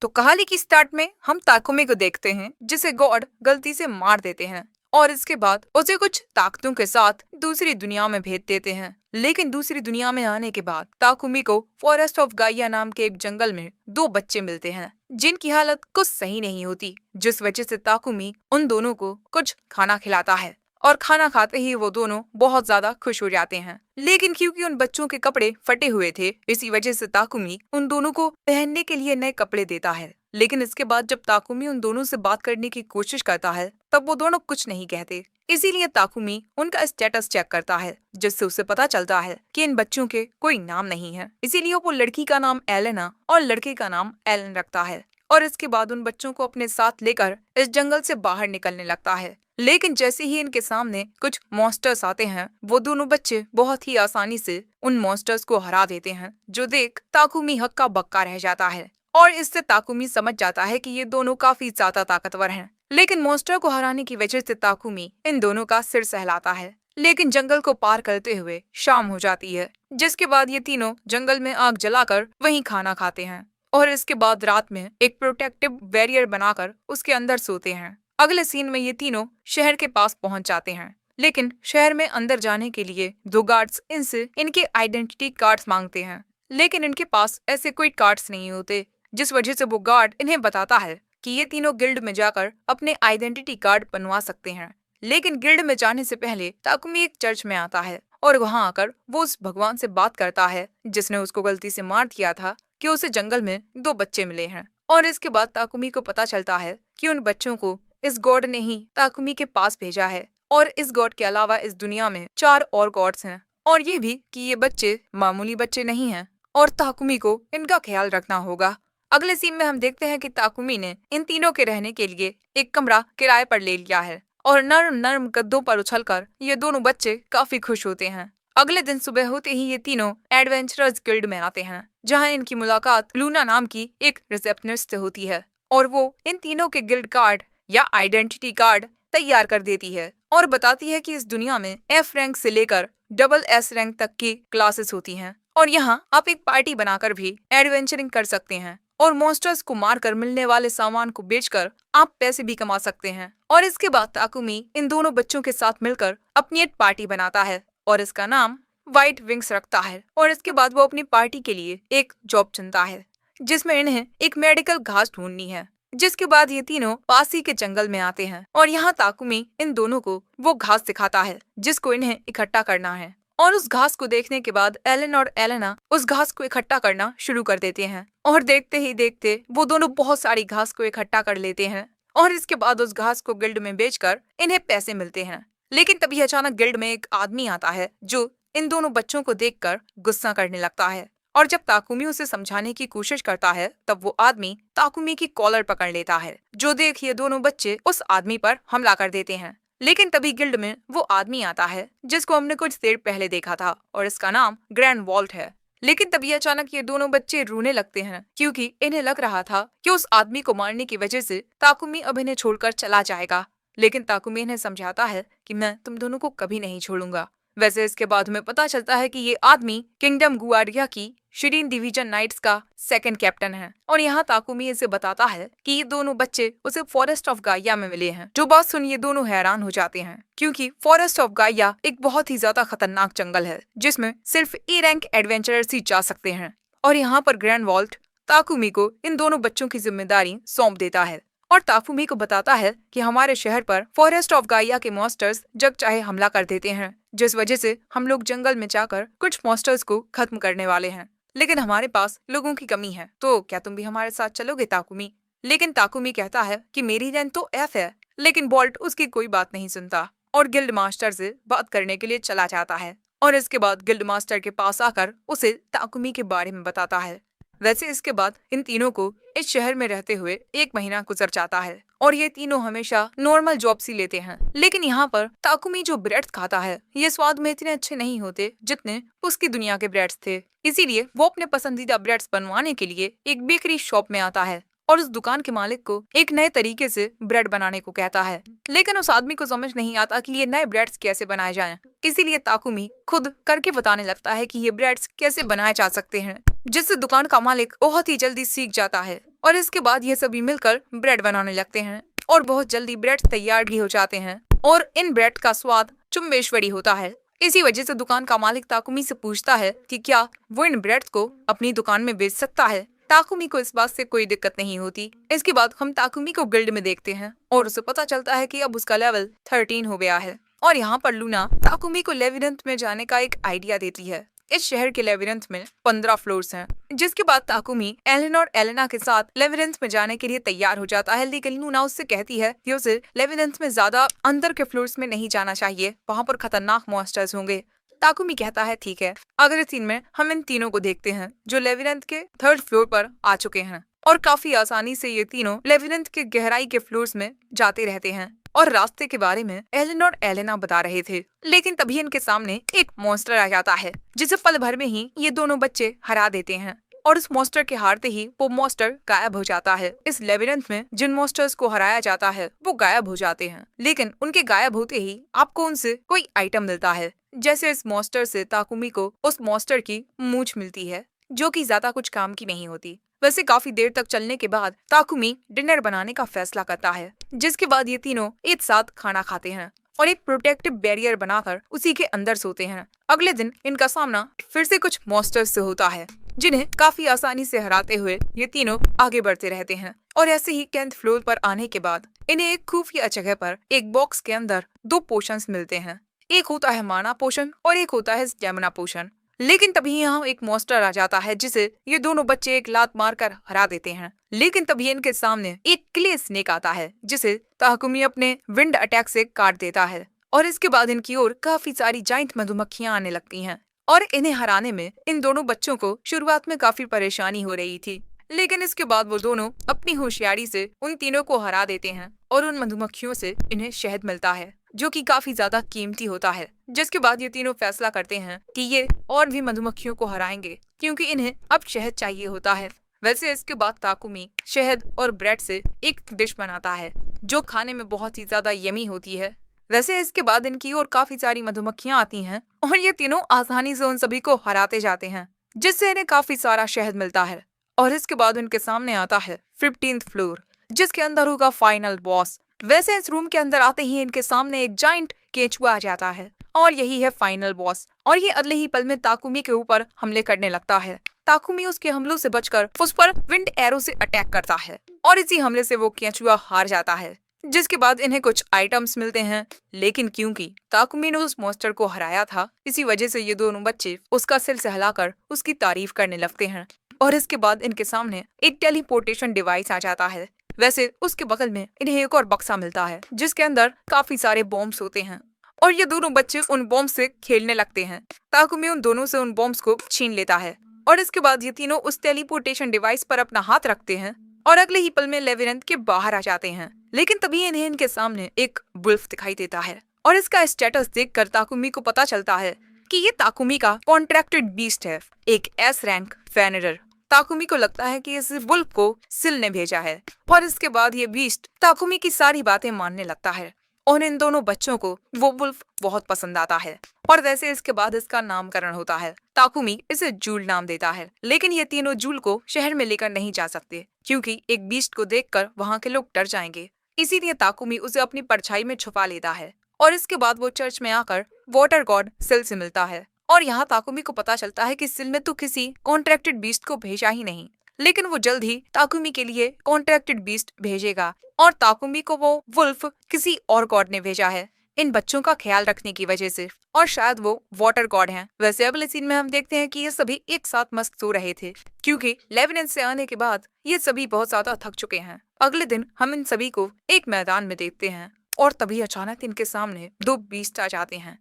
तो कहानी की स्टार्ट में हम ताकुमी को देखते हैं जिसे गॉड गलती से मार देते हैं और इसके बाद उसे कुछ ताकतों के साथ दूसरी दुनिया में भेज देते हैं। लेकिन दूसरी दुनिया में आने के बाद ताकुमी को फॉरेस्ट ऑफ गाइया नाम के एक जंगल में दो बच्चे मिलते हैं जिनकी हालत कुछ सही नहीं होती, जिस वजह से ताकुमी उन दोनों को कुछ खाना खिलाता है और खाना खाते ही वो दोनों बहुत ज्यादा खुश हो जाते हैं। लेकिन क्योंकि उन बच्चों के कपड़े फटे हुए थे, इसी वजह से ताकुमी उन दोनों को पहनने के लिए नए कपड़े देता है। लेकिन इसके बाद जब ताकुमी उन दोनों से बात करने की कोशिश करता है तब वो दोनों कुछ नहीं कहते। इसीलिए ताकुमी उनका स्टेटस चेक करता है, जिससे उसे पता चलता है कि इन बच्चों के कोई नाम नहीं है। इसीलिए वो लड़की का नाम एलेना और लड़के का नाम एलन रखता है और इसके बाद उन बच्चों को अपने साथ लेकर इस जंगल से बाहर निकलने लगता है। लेकिन जैसे ही इनके सामने कुछ मॉन्स्टर्स आते हैं, वो दोनों बच्चे बहुत ही आसानी से उन मॉन्स्टर्स को हरा देते हैं, जो देख ताकुमी हक्का बक्का रह जाता है और इससे ताकुमी समझ जाता है कि ये दोनों काफी ज्यादा ताकतवर हैं। लेकिन मॉन्स्टर को हराने की वजह से ताकुमी इन दोनों का सिर सहलाता है। लेकिन जंगल को पार करते हुए शाम हो जाती है, जिसके बाद ये तीनों जंगल में आग जलाकर वहीं खाना खाते हैं और इसके बाद रात में एक प्रोटेक्टिव बैरियर बनाकर उसके अंदर सोते हैं। अगले सीन में ये तीनों शहर के पास पहुंच जाते हैं, लेकिन शहर में अंदर जाने के लिए दो गार्ड्स इनसे इनके आइडेंटिटी कार्ड्स मांगते हैं। लेकिन इनके पास ऐसे कोई कार्ड्स नहीं होते, जिस वजह से वो गार्ड इन्हें बताता है कि ये तीनों गिल्ड में जाकर अपने आइडेंटिटी कार्ड बनवा सकते हैं। लेकिन गिल्ड में जाने से पहले ताकुमी एक चर्च में आता है और वहां आकर वो उस भगवान से बात करता है जिसने उसको गलती से मार दिया था, कि उसे जंगल में दो बच्चे मिले हैं। और इसके बाद ताकुमी को पता चलता है कि उन बच्चों को इस गॉड ने ही ताकुमी के पास भेजा है और इस गॉड के अलावा इस दुनिया में 4 और गॉड्स हैं, और ये भी कि ये बच्चे मामूली बच्चे नहीं हैं और ताकुमी को इनका ख्याल रखना होगा। अगले सीन में हम देखते हैं कि ताकुमी ने इन तीनों के रहने के लिए एक कमरा किराए पर ले लिया है और नर्म नर्म गद्दों पर उछलकर ये दोनों बच्चे काफी खुश होते हैं। अगले दिन सुबह होते ही ये तीनों एडवेंचरर्स गिल्ड में आते हैं, जहां इनकी मुलाकात लूना नाम की एक रिसेप्शनिस्ट से होती है और वो इन तीनों के गिल्ड कार्ड या आइडेंटिटी कार्ड तैयार कर देती है और बताती है कि इस दुनिया में F रैंक से लेकर डबल S रैंक तक की क्लासेस होती हैं और यहाँ आप एक पार्टी बनाकर भी एडवेंचरिंग कर सकते हैं और मॉन्स्टर्स को मारकर मिलने वाले सामान को बेचकर आप पैसे भी कमा सकते हैं। और इसके बाद ताकुमी इन दोनों बच्चों के साथ मिलकर अपनी एक पार्टी बनाता है और इसका नाम व्हाइट विंग्स रखता है और इसके बाद वो अपनी पार्टी के लिए एक जॉब चुनता है, जिसमें इन्हें एक मेडिकल घास ढूंढनी है। जिसके बाद ये तीनों पास ही के जंगल में आते हैं और यहाँ ताकुमी इन दोनों को वो घास दिखाता है जिसको इन्हें इकट्ठा करना है। और उस घास को देखने के बाद एलन और एलेना उस घास को इकट्ठा करना शुरू कर देते हैं और देखते ही देखते वो दोनों बहुत सारी घास को इकट्ठा कर लेते हैं और इसके बाद उस घास को गिल्ड में बेचकर इन्हें पैसे मिलते हैं। लेकिन तभी अचानक गिल्ड में एक आदमी आता है जो इन दोनों बच्चों को देखकर गुस्सा करने लगता है और जब ताकुमी उसे समझाने की कोशिश करता है तब वो आदमी ताकुमी की कॉलर पकड़ लेता है, जो देख ये दोनों बच्चे उस आदमी पर हमला कर देते हैं। लेकिन तभी गिल्ड में वो आदमी आता है जिसको हमने कुछ देर पहले देखा था और इसका नाम ग्रैंड वॉल्ट है। लेकिन तभी अचानक ये दोनों बच्चे रोने लगते हैं क्योंकि इन्हें लग रहा था कि उस आदमी को मारने की वजह से ताकुमी अब इन्हें छोड़कर चला जाएगा। लेकिन ताकुमी इन्हें समझाता है कि मैं तुम दोनों को कभी नहीं छोड़ूंगा। वैसे इसके बाद हमें पता चलता है कि ये आदमी किंगडम गुआरिया की शिरीन डिवीजन नाइट्स का सेकंड कैप्टन है और यहाँ ताकुमी इसे बताता है कि ये दोनों बच्चे उसे फॉरेस्ट ऑफ गाइया में मिले हैं। जो बात सुन ये दोनों हैरान हो जाते हैं क्योंकि फॉरेस्ट ऑफ गाइया एक बहुत ही ज्यादा खतरनाक जंगल है जिसमें सिर्फ ए रैंक एडवेंचरर्स ही जा सकते हैं। और यहाँ पर ग्रैंड वॉल्ट ताकुमी को इन दोनों बच्चों की जिम्मेदारी सौंप देता है और ताकुमी को बताता है कि हमारे शहर पर फॉरेस्ट ऑफ गाइया के मॉन्स्टर्स जब चाहे हमला कर देते हैं, जिस वजह से हम लोग जंगल में जाकर कुछ मॉन्स्टर्स को खत्म करने वाले हैं। लेकिन हमारे पास लोगों की कमी है, तो क्या तुम भी हमारे साथ चलोगे ताकुमी? लेकिन ताकुमी कहता है कि मेरी रैंक तो F है। लेकिन वॉल्ट उसकी कोई बात नहीं सुनता और गिल्ड मास्टर से बात करने के लिए चला जाता है और इसके बाद गिल्ड मास्टर के पास आकर उसे ताकुमी के बारे में बताता है। वैसे इसके बाद इन तीनों को इस शहर में रहते हुए 1 महीना गुजर जाता है और ये तीनों हमेशा नॉर्मल जॉब्स ही लेते हैं। लेकिन यहाँ पर ताकुमी जो ब्रेड्स खाता है ये स्वाद में इतने अच्छे नहीं होते जितने उसकी दुनिया के ब्रेड्स थे। इसीलिए वो अपने पसंदीदा ब्रेड्स बनवाने के लिए एक बेकरी शॉप में आता है और उस दुकान के मालिक को एक नए तरीके से ब्रेड बनाने को कहता है। लेकिन उस आदमी को समझ नहीं आता कि ये नए ब्रेड्स कैसे बनाए जाएं। इसीलिए ताकुमी खुद करके बताने लगता है कि ये ब्रेड्स कैसे बनाए जा सकते हैं, जिससे दुकान का मालिक बहुत ही जल्दी सीख जाता है और इसके बाद ये सभी मिलकर ब्रेड बनाने लगते हैं और बहुत जल्दी ब्रेड तैयार भी हो जाते हैं और इन ब्रेड का स्वाद चुम्बेश्वरी होता है। इसी वजह से दुकान का मालिक ताकुमी से पूछता है कि क्या वो इन ब्रेड को अपनी दुकान में बेच सकता है। ताकुमी को इस बात से कोई दिक्कत नहीं होती। इसके बाद हम ताकुमी को गिल्ड में देखते हैं और उसे पता चलता है कि अब उसका लेवल 13 हो गया है। और यहाँ पर लूना ताकुमी को लेविरेंथ में जाने का एक आइडिया देती है। इस शहर के लेविरेंथ में 15 फ्लोर्स हैं। जिसके बाद ताकुमी एलेन और एलेना के साथ लेविरेंथ में जाने के लिए तैयार हो जाता है, लेकिन लूना उससे कहती है कि उसे लेविरेंथ में ज्यादा अंदर के फ्लोर्स में नहीं जाना चाहिए, वहाँ पर खतरनाक मॉन्स्टर्स होंगे। ताकुमी कहता है ठीक है। अगले सीन में हम इन तीनों को देखते हैं जो लेविरेंथ के 3rd फ्लोर पर आ चुके हैं और काफी आसानी से ये तीनों लेविरेंथ के गहराई के फ्लोर्स में जाते रहते हैं और रास्ते के बारे में एलेन और एलेना बता रहे थे। लेकिन तभी इनके सामने एक मॉन्स्टर आ जाता है जिसे पल भर में ही ये दोनों बच्चे हरा देते हैं और उस मॉन्स्टर के हारते ही वो मॉन्स्टर गायब हो जाता है। इस लेविरेंथ में जिन मॉन्स्टर्स को हराया जाता है वो गायब हो जाते हैं, लेकिन उनके गायब होते ही आपको उनसे कोई आइटम मिलता है। जैसे इस मॉन्स्टर से ताकुमी को उस मॉन्स्टर की मूंछ मिलती है जो कि ज्यादा कुछ काम की नहीं होती। वैसे काफी देर तक चलने के बाद ताकुमी डिनर बनाने का फैसला करता है, जिसके बाद ये तीनों एक साथ खाना खाते हैं और एक प्रोटेक्टिव बैरियर बनाकर उसी के अंदर सोते हैं। अगले दिन इनका सामना फिर से कुछ मॉन्स्टर्स से होता है जिन्हें काफी आसानी से हराते हुए ये तीनों आगे बढ़ते रहते हैं और ऐसे ही 10th फ्लोर पर आने के बाद इन्हें एक खुफिया जगह पर एक बॉक्स के अंदर 2 पोशंस मिलते हैं। एक होता है माना पोशन और एक होता है स्टेमिना पोशन। लेकिन तभी यहाँ एक मॉन्स्टर आ जाता है जिसे ये दोनों बच्चे एक लात मारकर हरा देते हैं। लेकिन तभी इनके सामने एक क्ले स्नेक आता है जिसे ताकुमी अपने विंड अटैक से काट देता है और इसके बाद इनकी ओर काफी सारी जाइंट मधुमक्खियां आने लगती हैं और इन्हें हराने में इन दोनों बच्चों को शुरुआत में काफी परेशानी हो रही थी। लेकिन इसके बाद वो दोनों अपनी होशियारी से उन तीनों को हरा देते हैं और उन मधुमक्खियों से इन्हें शहद मिलता है जो कि काफी ज्यादा कीमती होता है। जिसके बाद ये तीनों फैसला करते हैं कि ये और भी मधुमक्खियों को हराएंगे क्योंकि इन्हें अब शहद चाहिए होता है। वैसे इसके बाद ताकुमी शहद और ब्रेड से एक डिश बनाता है जो खाने में बहुत ही ज्यादा यमी होती है। वैसे इसके बाद इनकी ओर काफी सारी मधुमक्खियां आती हैं और ये तीनों आसानी से उन सभी को हराते जाते हैं जिससे इन्हें काफी सारा शहद मिलता है। और इसके बाद उनके सामने आता है 15th फ्लोर जिसके अंदर होगा फाइनल बॉस। वैसे इस रूम के अंदर आते ही इनके सामने एक जाइंट केचुआ आ जाता है और यही है फाइनल बॉस और ये अगले ही पल में ताकुमी के ऊपर हमले करने लगता है। ताकुमी उसके हमलों से बचकर उस पर विंड एरो से अटैक करता है और इसी हमले से वो केचुआ हार जाता है। जिसके बाद इन्हें कुछ आइटम्स मिलते हैं, लेकिन क्योंकि ताकुमी ने उस मॉन्स्टर को हराया था इसी वजह से ये दोनों बच्चे उसका सिर सहलाकर उसकी तारीफ करने लगते हैं। और इसके बाद इनके सामने एक टेलीपोर्टेशन डिवाइस आ जाता है। वैसे उसके बगल में इन्हें एक और बक्सा मिलता है जिसके अंदर काफी सारे बॉम्ब्स होते हैं और ये दोनों बच्चे उन बॉम्ब से खेलने लगते हैं। ताकुमी उन दोनों से उन बॉम्ब्स को छीन लेता है और इसके बाद ये तीनों उस टेलीपोर्टेशन डिवाइस पर अपना हाथ रखते हैं और अगले ही पल में लेविरेंथ के बाहर आ जाते हैं। लेकिन तभी इन्हें इनके सामने एक वुल्फ दिखाई देता है और इसका स्टेटस देखकर ताकुमी को पता चलता है कि ये ताकुमी का कॉन्ट्रैक्टेड बीस्ट है, एक S रैंक फेनरर। ताकुमी को लगता है कि इस वुल्फ को सिल ने भेजा है और इसके बाद ये बीस्ट ताकुमी की सारी बातें मानने लगता है और इन दोनों बच्चों को वो वुल्फ बहुत पसंद आता है। और वैसे इसके बाद इसका नामकरण होता है। ताकुमी इसे जूल नाम देता है, लेकिन ये तीनों जूल को शहर में लेकर नहीं जा सकते क्योंकि एक बीस्ट को देखकर वहाँ के लोग डर जाएंगे। इसीलिए ताकुमी उसे अपनी परछाई में छुपा लेता है और इसके बाद वो चर्च में आकर वाटर गॉड सिल से मिलता है और यहाँ ताकुमी को पता चलता है कि सिल ने तो किसी कॉन्ट्रैक्टेड बीस्ट को भेजा ही नहीं, लेकिन वो जल्द ही ताकुमी के लिए कॉन्ट्रैक्टेड बीस्ट भेजेगा और ताकुमी को वो वुल्फ किसी और गॉड ने भेजा है इन बच्चों का ख्याल रखने की वजह से और शायद वो वाटर गॉड हैं। वैसे अगले सीन में हम देखते हैं कि ये सभी एक साथ मस्त सो रहे थे क्योंकि लेविरेंथ से आने के बाद ये सभी बहुत ज्यादा थक चुके हैं। अगले दिन हम इन सभी को एक मैदान में देखते हैं और तभी अचानक इनके सामने 2 बीस्ट आ जाते हैं,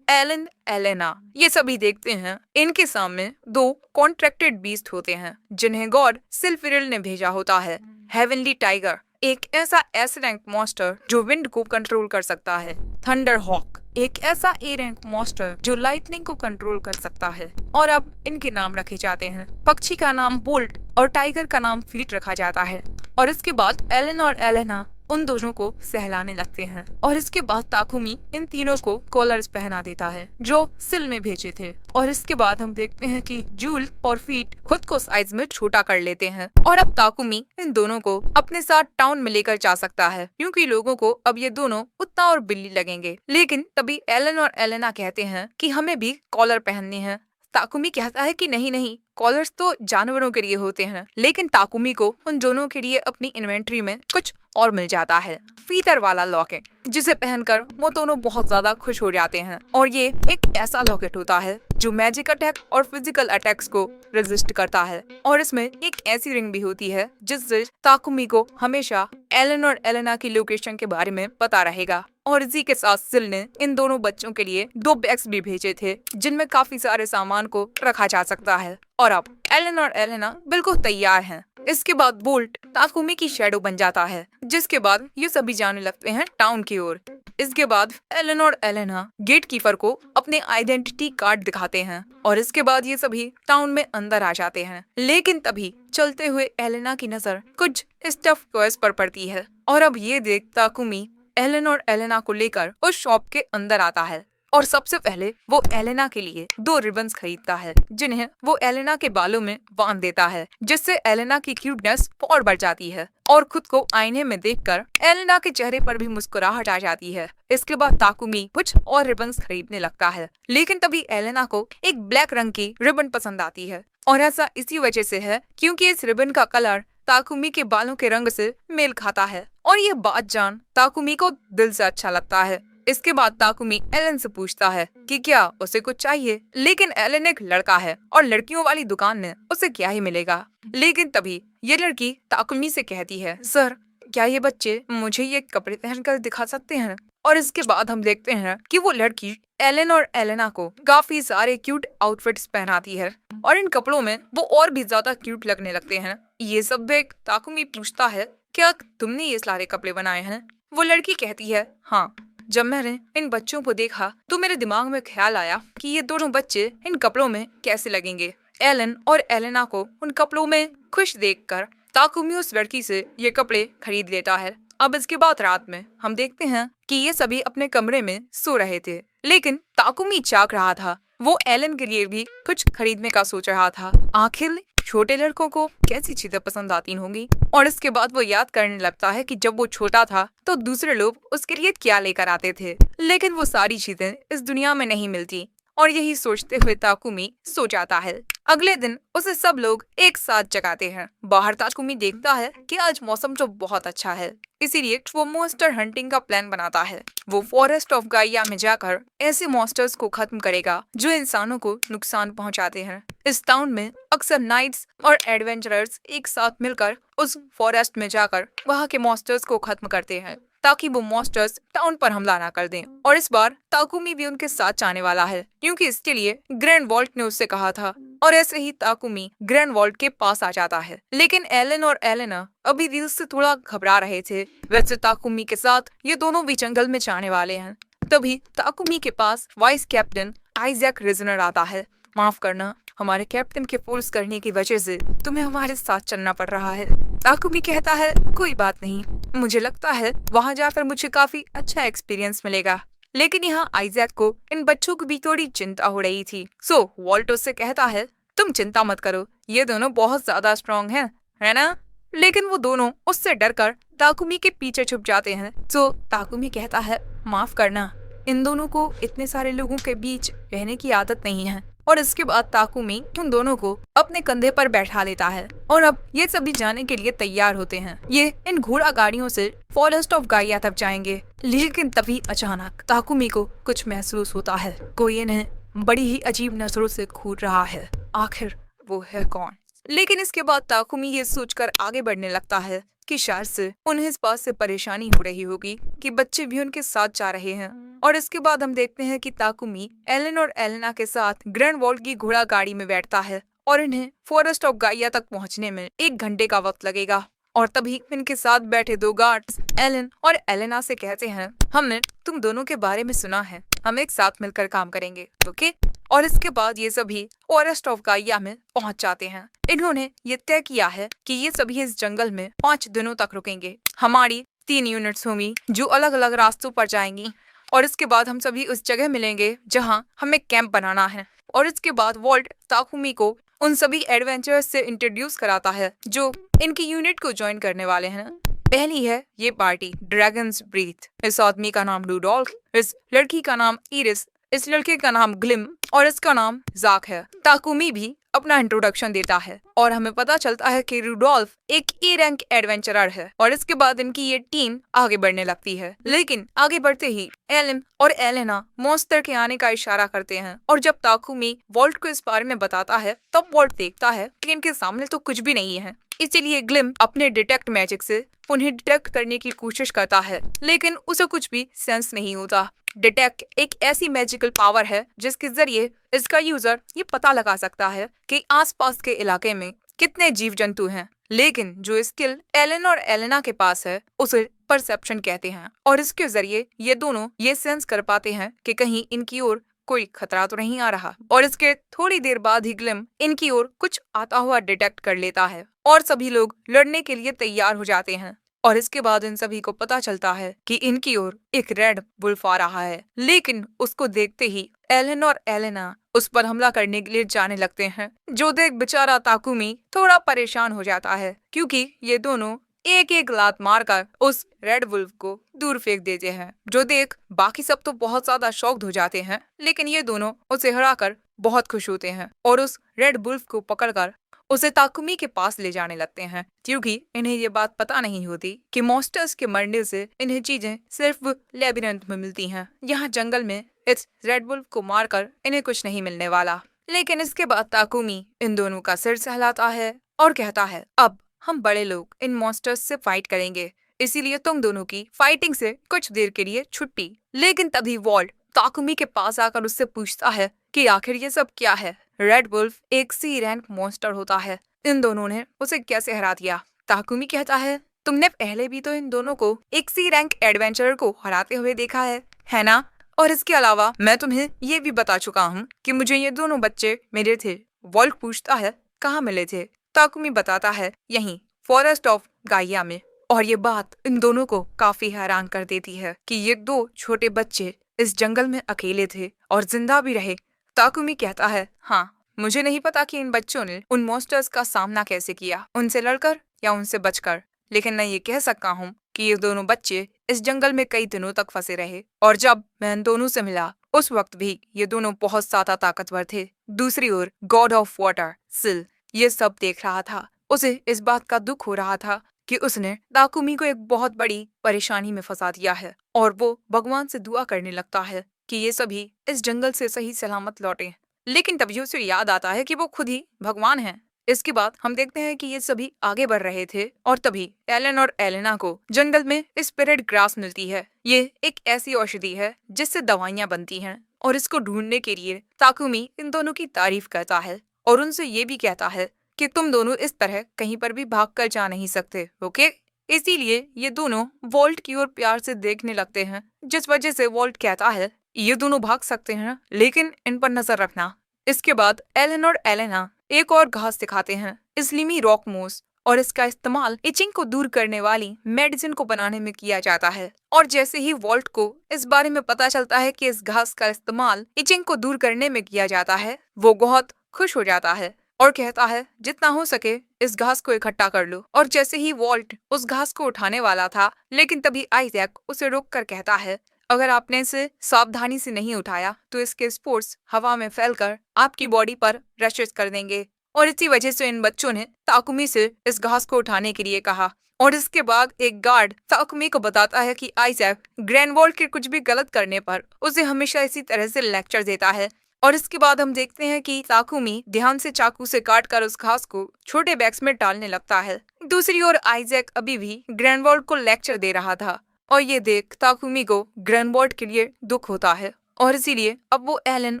एलन एलेना। ये सभी देखते हैं इनके सामने 2 कॉन्ट्रैक्टेड बीस्ट होते हैं जिन्हें गॉड सिल्फिरिल ने भेजा होता है। हेवनली टाइगर, एक ऐसा S रैंक मॉन्स्टर जो विंड को कंट्रोल कर सकता है। थंडर हॉक, एक ऐसा A रैंक मॉन्स्टर जो लाइटनिंग को कंट्रोल कर सकता है। और अब इनके नाम रखे जाते हैं। पक्षी का नाम बोल्ट और टाइगर का नाम फ्लीट रखा जाता है। और इसके बाद एलन और एलेना उन दोनों को सहलाने लगते हैं और इसके बाद ताकुमी इन तीनों को कॉलर्स पहना देता है जो सिल में भेजे थे। और इसके बाद हम देखते हैं कि जूल और फीट खुद को साइज में छोटा कर लेते हैं और अब ताकुमी इन दोनों को अपने साथ टाउन में लेकर जा सकता है क्योंकि लोगों को अब ये दोनों कुत्ता और बिल्ली लगेंगे। लेकिन तभी एलन और एलेना कहते हैं कि हमें भी कॉलर पहनने हैं। ताकुमी कहता है कि नहीं नहीं, कॉलर्स तो जानवरों के लिए होते हैं। लेकिन ताकुमी को उन दोनों के लिए अपनी इन्वेंट्री में कुछ और मिल जाता है, फीतर वाला लॉकेट, जिसे पहनकर वो दोनों बहुत ज्यादा खुश हो जाते हैं। और ये एक ऐसा लॉकेट होता है जो मैजिक अटैक और फिजिकल अटैक्स को रेजिस्ट करता है। और इसमें एक ऐसी रिंग भी होती है जिससे ताकुमी को हमेशा एलन और एलेना की लोकेशन के बारे में पता रहेगा। और इसी के साथ सिल ने इन दोनों बच्चों के लिए 2 बैग्स भी भेजे थे जिनमें काफी सारे सामान को रखा जा सकता है। और अब एलन और एलेना बिल्कुल तैयार हैं। इसके बाद बोल्ट ताकुमी की शैडो बन जाता है, जिसके बाद ये सभी जाने लगते हैं टाउन की ओर। इसके बाद एलन और एलेना गेट कीपर को अपने आइडेंटिटी कार्ड दिखाते हैं और इसके बाद ये सभी टाउन में अंदर आ जाते हैं। लेकिन तभी चलते हुए एलेना की नजर कुछ स्टफ टॉयज पर पड़ती है और अब ये देख ताकुमी एलन और एलेना को लेकर उस शॉप के अंदर आता है और सबसे पहले वो एलेना के लिए 2 रिबन्स खरीदता है जिन्हें वो एलेना के बालों में बांध देता है, जिससे एलेना की क्यूटनेस और बढ़ जाती है और खुद को आईने में देखकर एलेना के चेहरे पर भी मुस्कुराहट आ जाती है। इसके बाद ताकुमी कुछ और रिबन्स खरीदने लगता है, लेकिन तभी एलेना को एक ब्लैक रंग की रिबन पसंद आती है और ऐसा इसी वजह से है क्योंकि इस रिबन का कलर ताकुमी के बालों के रंग से मेल खाता है और ये बात जान ताकुमी को दिल से अच्छा लगता है। इसके बाद ताकुमी एलन से पूछता है कि क्या उसे कुछ चाहिए, लेकिन एलन एक लड़का है और लड़कियों वाली दुकान में उसे क्या ही मिलेगा। लेकिन तभी ये लड़की ताकुमी से कहती है, सर क्या ये बच्चे मुझे ये कपड़े पहनकर दिखा सकते हैं। और इसके बाद हम देखते हैं कि वो लड़की एलन और एलेना को काफी सारे क्यूट आउटफिट्स पहनाती है और इन कपड़ों में वो और भी ज्यादा क्यूट लगने लगते हैं। ये सब देख ताकुमी पूछता है, क्या तुमने ये सारे कपड़े बनाए हैं। वो लड़की कहती है, हाँ, जब मैंने इन बच्चों को देखा तो मेरे दिमाग में ख्याल आया कि ये दोनों बच्चे इन कपड़ों में कैसे लगेंगे। एलन और एलेना को उन कपड़ों में खुश देखकर ताकुमी उस लड़की से ये कपड़े खरीद लेता है। अब इसके बाद रात में हम देखते हैं कि ये सभी अपने कमरे में सो रहे थे, लेकिन ताकुमी जाग रहा था। वो एलन के लिए भी कुछ खरीदने का सोच रहा था। आखिर छोटे लड़कों को कैसी चीजें पसंद आती होंगी। और इसके बाद वो याद करने लगता है कि जब वो छोटा था तो दूसरे लोग उसके लिए क्या लेकर आते थे, लेकिन वो सारी चीजें इस दुनिया में नहीं मिलती। और यही सोचते हुए ताकुमी सो जाता है। अगले दिन उसे सब लोग एक साथ जगाते हैं। बाहर ताकुमी देखता है कि आज मौसम तो बहुत अच्छा है, इसीलिए वो मॉन्स्टर हंटिंग का प्लान बनाता है। वो फॉरेस्ट ऑफ गाइया में जाकर ऐसे मॉन्स्टर्स को खत्म करेगा जो इंसानों को नुकसान पहुंचाते हैं। इस टाउन में अक्सर नाइट्स और एडवेंचरर्स एक साथ मिलकर उस फॉरेस्ट में जाकर वहाँ के मॉन्स्टर्स को खत्म करते हैं ताकि वो मॉन्स्टर्स टाउन पर हमला ना कर दें। और इस बार ताकुमी भी उनके साथ जाने वाला है क्योंकि इसके लिए ग्रैंड वॉल्ट ने उससे कहा था। और ऐसे ही ताकुमी ग्रैंड वॉल्ट के पास आ जाता है, लेकिन एलन और एलेना अभी दिल से थोड़ा घबरा रहे थे। वैसे ताकुमी के साथ ये दोनों भी जंगल में जाने वाले हैं। तभी ताकुमी के पास वाइस कैप्टन आइजैक रिजनर आता है। माफ करना, हमारे कैप्टन के फोर्स करने की वजह से तुम्हें हमारे साथ चलना पड़ रहा है। ताकुमी कहता है, कोई बात नहीं, मुझे लगता है वहाँ जाकर मुझे काफी अच्छा एक्सपीरियंस मिलेगा। लेकिन यहाँ आइजैक को इन बच्चों की भी थोड़ी चिंता हो रही थी। सो वॉल्ट उससे कहता है, तुम चिंता मत करो, ये दोनों बहुत ज्यादा स्ट्रॉन्ग हैं, है ना। लेकिन वो दोनों उससे डरकर ताकुमी के पीछे छुप जाते हैं। तो ताकुमी कहता है, माफ करना, इन दोनों को इतने सारे लोगों के बीच रहने की आदत नहीं है। और इसके बाद ताकुमी उन दोनों को अपने कंधे पर बैठा लेता है और अब ये सभी जाने के लिए तैयार होते हैं। ये इन घोड़ा गाड़ियों से फॉरेस्ट ऑफ गाइया तक जाएंगे। लेकिन तभी अचानक ताकुमी को कुछ महसूस होता है, कोई इन्हें बड़ी ही अजीब नजरों से घूर रहा है। आखिर वो है कौन। लेकिन इसके बाद ताकुमी ये सोचकर आगे बढ़ने लगता है कि शायद से उन्हें इस बात से परेशानी हो रही होगी कि बच्चे भी उनके साथ जा रहे हैं। और इसके बाद हम देखते हैं कि ताकुमी एलन और एलेना के साथ ग्रैंड वॉल्ट की घोड़ा गाड़ी में बैठता है और इन्हें फॉरेस्ट ऑफ गाइया तक पहुंचने में 1 घंटे का वक्त लगेगा। और तभी इनके साथ बैठे 2 गार्ड्स एलन और एलेना से कहते हैं, हमने तुम दोनों के बारे में सुना है, हम एक साथ मिलकर काम करेंगे, ओके। और इसके बाद ये सभी फॉरेस्ट ऑफ गाइया में पहुंच जाते हैं। इन्होंने ये तय किया है कि ये सभी इस जंगल में 5 दिनों तक रुकेंगे। हमारी 3 यूनिट्स होंगी जो अलग अलग रास्तों पर जाएंगी और इसके बाद हम सभी उस जगह मिलेंगे जहां हमें कैंप बनाना है। और इसके बाद वॉल्ट ताकुमी को उन सभी एडवेंचर्स से इंट्रोड्यूस कराता है जो इनकी यूनिट को ज्वाइन करने वाले हैं। पहली है ये पार्टी ड्रैगन्स ब्रीथ। इस आदमी का नाम रूडोल्फ, इस लड़की का नाम इरिस, इस लड़के का नाम ग्लिम और इसका नाम जाक है। ताकुमी भी अपना इंट्रोडक्शन देता है और हमें पता चलता है कि रूडोल्फ एक ए रैंक एडवेंचरर है। और इसके बाद इनकी ये टीम आगे बढ़ने लगती है, लेकिन आगे बढ़ते ही एलिन और एलेना मॉन्स्टर के आने का इशारा करते हैं। और जब ताकुमी वॉल्ट को इस बारे में बताता है तब वॉल्ट देखता है कि इनके सामने तो कुछ भी नहीं है। इसीलिए ग्लिम अपने डिटेक्ट मैजिक से उन्हें डिटेक्ट करने की कोशिश करता है, लेकिन उसे कुछ भी सेंस नहीं होता। डिटेक्ट एक ऐसी मैजिकल पावर है जिसके जरिए इसका यूजर ये पता लगा सकता है कि आसपास के इलाके में कितने जीव जंतु हैं, लेकिन जो स्किल एलन और एलेना के पास है उसे परसेप्शन कहते हैं। और इसके जरिए ये दोनों ये सेंस कर पाते हैं कि कहीं इनकी ओर कोई खतरा तो नहीं आ रहा। और इसके थोड़ी देर बाद ही ग्लिम इनकी ओर कुछ आता हुआ डिटेक्ट कर लेता है और सभी लोग लड़ने के लिए तैयार हो जाते हैं। और इसके बाद इन सभी को पता चलता है कि इनकी ओर एक रेड वुल्फ आ रहा है, लेकिन उसको देखते ही एलन और एलेना उस पर हमला करने के लिए जाने लगते हैं। जो देख बेचारा ताकुमी थोड़ा परेशान हो जाता है क्योंकि ये दोनों एक एक लात मारकर उस रेड वुल्फ को दूर फेंक देते हैं। जो देख बाकी सब तो बहुत ज्यादा शॉक्ड हो जाते हैं, लेकिन ये दोनों उसे हराकर बहुत खुश होते हैं और उस रेड वुल्फ को पकड़कर उसे ताकुमी के पास ले जाने लगते हैं, क्योंकि इन्हें ये बात पता नहीं होती कि मॉन्स्टर्स के मरने से इन्हें चीजें सिर्फ लेबिरिंथ में मिलती हैं। यहाँ जंगल में इस रेड वुल्फ को मारकर इन्हें कुछ नहीं मिलने वाला। लेकिन इसके बाद ताकुमी इन दोनों का सिर सहलाता है और कहता है अब हम बड़े लोग इन मॉन्स्टर्स से फाइट करेंगे, इसीलिए तुम दोनों की फाइटिंग से कुछ देर के लिए छुट्टी। लेकिन तभी वॉल्ट ताकुमी के पास आकर उससे पूछता है कि आखिर ये सब क्या है। रेड वुल्फ एक सी रैंक मॉन्स्टर होता है, इन दोनों ने उसे कैसे हरा दिया। ताकुमी कहता है तुमने पहले भी तो इन दोनों को एक सी रैंक एडवेंचरर को हराते हुए देखा है ना? और इसके अलावा मैं तुम्हें ये भी बता चुका हूँ कि मुझे ये दोनों बच्चे मिले थे। वॉल्ट पूछता है कहाँ मिले थे? ताकुमी बताता है यहीं फॉरेस्ट ऑफ गाइया में। और ये बात इन दोनों को काफी हैरान कर देती है कि ये दो छोटे बच्चे इस जंगल में अकेले थे और जिंदा भी रहे। ताकुमी कहता है हाँ, मुझे नहीं पता कि इन बच्चों ने उन मॉन्स्टर्स का सामना कैसे किया, उनसे लड़कर या उनसे बचकर, लेकिन मैं ये कह सकता हूँ कि ये दोनों बच्चे इस जंगल में कई दिनों तक फंसे रहे और जब मैं इन दोनों से मिला उस वक्त भी ये दोनों बहुत ज्यादा ताकतवर थे। दूसरी ओर गॉड ऑफ वाटर सिल ये सब देख रहा था। उसे इस बात का दुख हो रहा था कि उसने ताकुमी को एक बहुत बड़ी परेशानी में फंसा दिया है और वो भगवान से दुआ करने लगता है कि ये सभी इस जंगल से सही सलामत लौटे। लेकिन तभी उसे याद आता है कि वो खुद ही भगवान हैं। इसके बाद हम देखते हैं कि ये सभी आगे बढ़ रहे थे और तभी एलन और एलेना को जंगल में स्पिरिट ग्रास मिलती है। ये एक ऐसी औषधि है जिससे दवाइयाँ बनती हैं और इसको ढूंढने के लिए ताकुमी इन दोनों की तारीफ करता है और उनसे ये भी कहता है कि तुम दोनों इस तरह कहीं पर भी भाग कर जा नहीं सकते, ओके? इसीलिए ये दोनों वॉल्ट की ओर प्यार से देखने लगते हैं, जिस वजह से वॉल्ट कहता है ये दोनों भाग सकते हैं लेकिन इन पर नजर रखना। इसके बाद एलन और एलेना एक और घास दिखाते हैं, इस्लिमी रॉक मोस, और इसका इस्तेमाल इचिंग को दूर करने वाली मेडिसिन को बनाने में किया जाता है। और जैसे ही वॉल्ट को इस बारे में पता चलता है कि इस घास का इस्तेमाल इचिंग को दूर करने में किया जाता है, वो बहुत खुश हो जाता है और कहता है जितना हो सके इस घास को इकट्ठा कर लो। और जैसे ही वॉल्ट उस घास को उठाने वाला था, लेकिन तभी आइजैक उसे रोककर कहता है अगर आपने इसे सावधानी से नहीं उठाया तो इसके स्पोर्स हवा में फैलकर आपकी बॉडी पर रशेस कर देंगे। और इसी वजह से इन बच्चों ने ताकुमी से इस घास को उठाने के लिए कहा। और इसके बाद एक गार्ड ताकुमी को बताता है कि आइजैक ग्रैंडवॉल्ट के कुछ भी गलत करने पर उसे हमेशा इसी तरह से लेक्चर देता है। और इसके बाद हम देखते हैं कि ताकुमी ध्यान से चाकू से काटकर उस घास को छोटे बैग्स में डालने लगता है। दूसरी ओर आइजैक अभी भी ग्रैंडवॉल्ट को लेक्चर दे रहा था और ये देख ताकुमी को ग्रैंडवॉल्ट के लिए दुख होता है और इसीलिए अब वो एलन